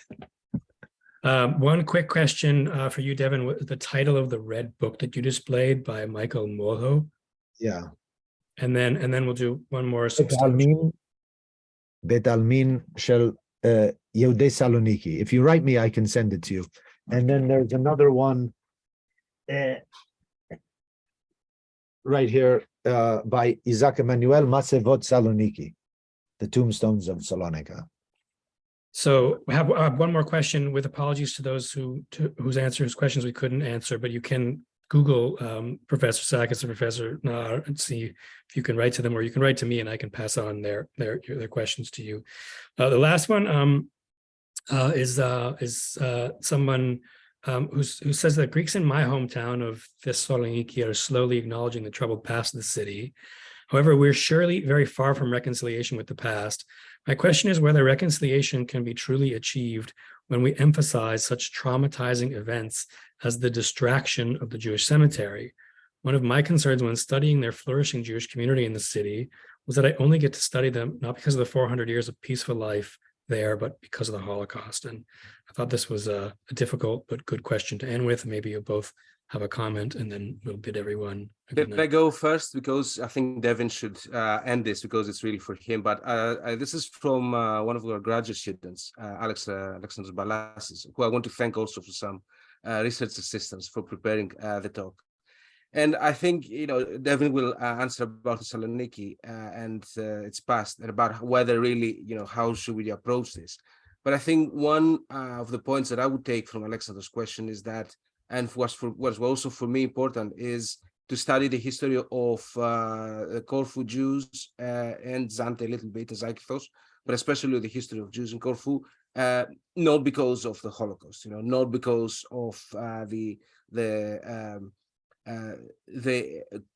One quick question for you, Devin. What the title of the red book that you displayed by Michael Molho? Yeah. And then we'll do one more. Bet Almin Shel Yehudei Saloniki. If you write me, I can send it to you. And then there's another one right here by Isaac Emmanuel Masevot Saloniki, the tombstones of Salonika. So we have one more question, with apologies to those whose questions we couldn't answer, but you can Google Professor Sakis and Professor Naar and see if you can write to them, or you can write to me and I can pass on their questions to you. The last one is someone who says that Greeks in my hometown of Thessaloniki are slowly acknowledging the troubled past of the city. However, we're surely very far from reconciliation with the past. My question is whether reconciliation can be truly achieved when we emphasize such traumatizing events as the distraction of the Jewish cemetery. One of my concerns when studying their flourishing Jewish community in the city was that I only get to study them not because of the 400 years of peaceful life there, but because of the Holocaust. And I thought this was a difficult but good question to end with. Maybe you'll both have a comment, and then we'll bid everyone a good night. Can I go first? Because I think Devin should end this because it's really for him. But this is from one of our graduate students, Alexander Balassis, who I want to thank also for some research assistance for preparing the talk. And I think, Devin will answer about Thessaloniki and its past, and about whether really, how should we approach this. But I think one of the points that I would take from Alexander's question is that, and what's also for me important, is to study the history of Corfu Jews and Zante a little bit, Zakynthos, but especially the history of Jews in Corfu, not because of the Holocaust, not because of the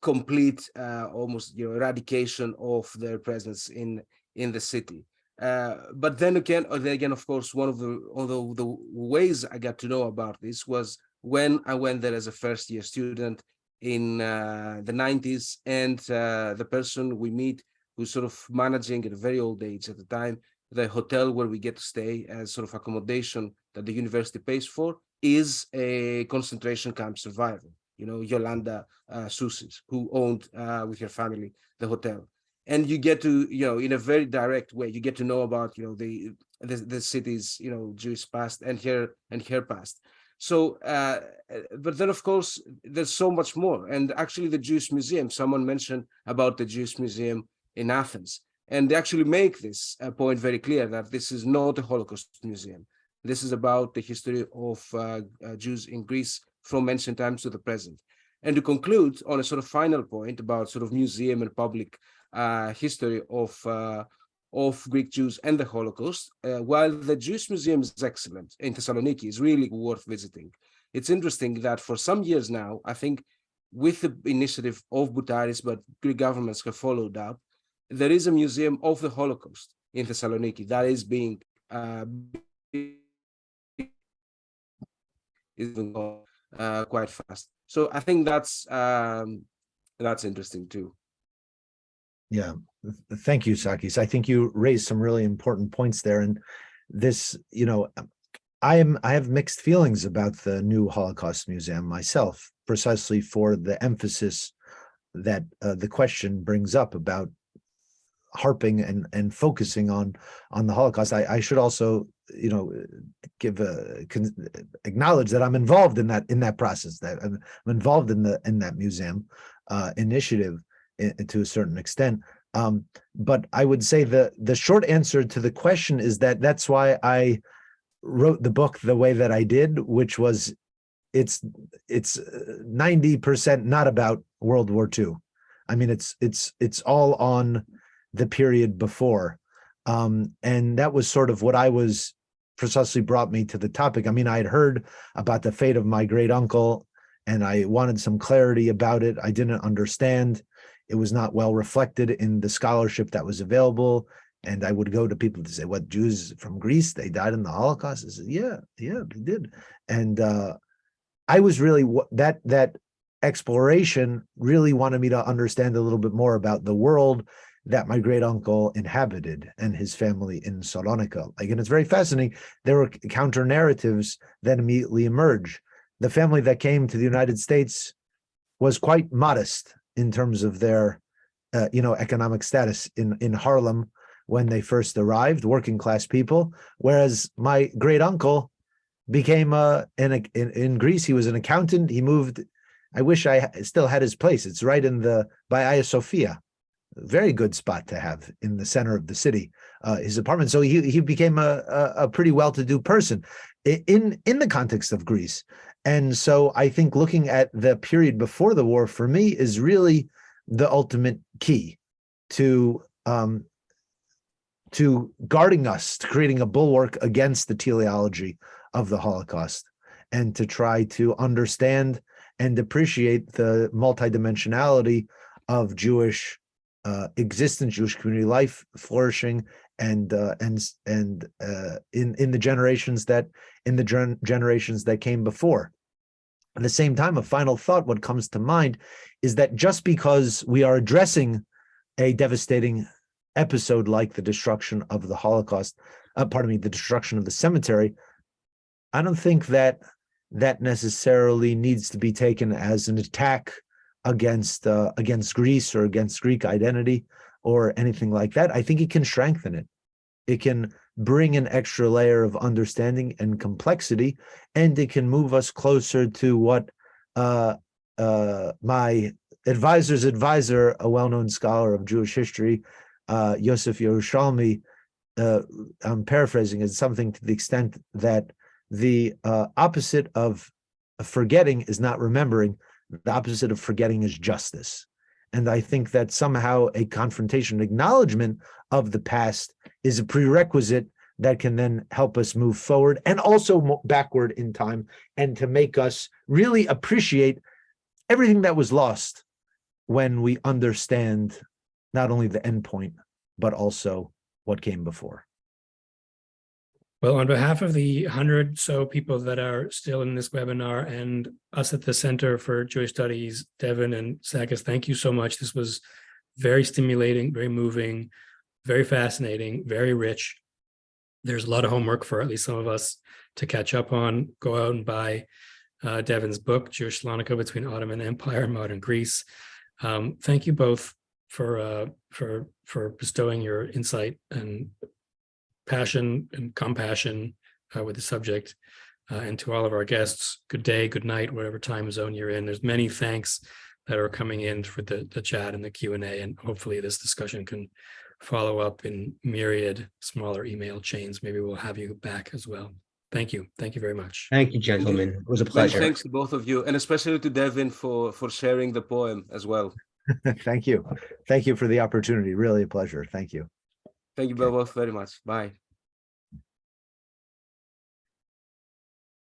complete almost eradication of their presence in the city. But then again, of course, one of the ways I got to know about this was when I went there as a first-year student in the 90s, and the person we meet who's sort of managing at a very old age at the time, the hotel where we get to stay as sort of accommodation that the university pays for, is a concentration camp survivor, Yolanda Sousis, who owned with her family the hotel. And you get to, in a very direct way, you get to know about, the city's, Jewish past and her past. So, but then of course, there's so much more. And actually the Jewish Museum, someone mentioned about the Jewish Museum in Athens. And they actually make this point very clear that this is not a Holocaust museum. This is about the history of Jews in Greece from ancient times to the present. And to conclude on a sort of final point about sort of museum and public history of Greek Jews and the Holocaust, while the Jewish Museum is excellent in Thessaloniki, is really worth visiting. It's interesting that for some years now, I think with the initiative of Boutaris, but Greek governments have followed up, there is a museum of the Holocaust in Thessaloniki that is being quite fast. So I think that's interesting too. Yeah, thank you, Sakis. I think you raised some really important points there. And this, I have mixed feelings about the new Holocaust Museum myself, precisely for the emphasis that the question brings up about harping and focusing on the Holocaust. I should also, acknowledge that I'm involved in that process. That I'm involved in that museum initiative to a certain extent. But I would say the short answer to the question is that that's why I wrote the book the way that I did, which was it's 90% not about World War II. I mean, it's all on the period before. And that was sort of what I was precisely brought me to the topic. I mean, I had heard about the fate of my great uncle and I wanted some clarity about it. I didn't understand. It was not well reflected in the scholarship that was available. And I would go to people to say, what, Jews from Greece, they died in the Holocaust? I said, yeah, they did. And I was really, that exploration really wanted me to understand a little bit more about the world that my great uncle inhabited and his family in Salonika. Like, and it's very fascinating. There were counter narratives that immediately emerge. The family that came to the United States was quite modest in terms of their, economic status in Harlem when they first arrived, working class people. Whereas my great uncle became in Greece. He was an accountant. He moved. I wish I still had his place. It's right by Hagia Sophia. Very good spot to have in the center of the city, his apartment. So he became a pretty well-to-do person in the context of Greece. And so I think looking at the period before the war for me is really the ultimate key to guarding us, to creating a bulwark against the teleology of the Holocaust, and to try to understand and appreciate the multidimensionality of Jewish existence, Jewish community life flourishing, and in the generations that came before. At the same time, a final thought, what comes to mind is that just because we are addressing a devastating episode like the destruction of the Holocaust, the destruction of the cemetery, I don't think that necessarily needs to be taken as an attack against Greece or against Greek identity or anything like that. I think it can strengthen it. It can bring an extra layer of understanding and complexity, and it can move us closer to what my advisor's advisor, a well-known scholar of Jewish history, Yosef Yerushalmi, I'm paraphrasing, is something to the extent that the opposite of forgetting is not remembering. The opposite of forgetting is justice. And I think that somehow a confrontation, acknowledgement of the past is a prerequisite that can then help us move forward and also backward in time, and to make us really appreciate everything that was lost when we understand not only the end point, but also what came before. Well, on behalf of the 100 so people that are still in this webinar and us at the Center for Jewish Studies, Devin and Sakis, thank you so much. This was very stimulating, very moving, very fascinating, very rich. There's a lot of homework for at least some of us to catch up on. Go out and buy Devin's book, Jewish Salonika Between Ottoman Empire and Modern Greece. Thank you both for bestowing your insight and passion and compassion with the subject, and to all of our guests, good day, good night, whatever time zone you're in. There's many thanks that are coming in for the chat and the Q&A, and hopefully this discussion can follow up in myriad smaller email chains. Maybe we'll have you back as well. Thank you very much. Thank you, gentlemen. It was a Many pleasure. thanks to both of you, and especially to Devin for sharing the poem as well. Thank you for the opportunity. Really a pleasure. Thank you. Thank you both very much. Bye.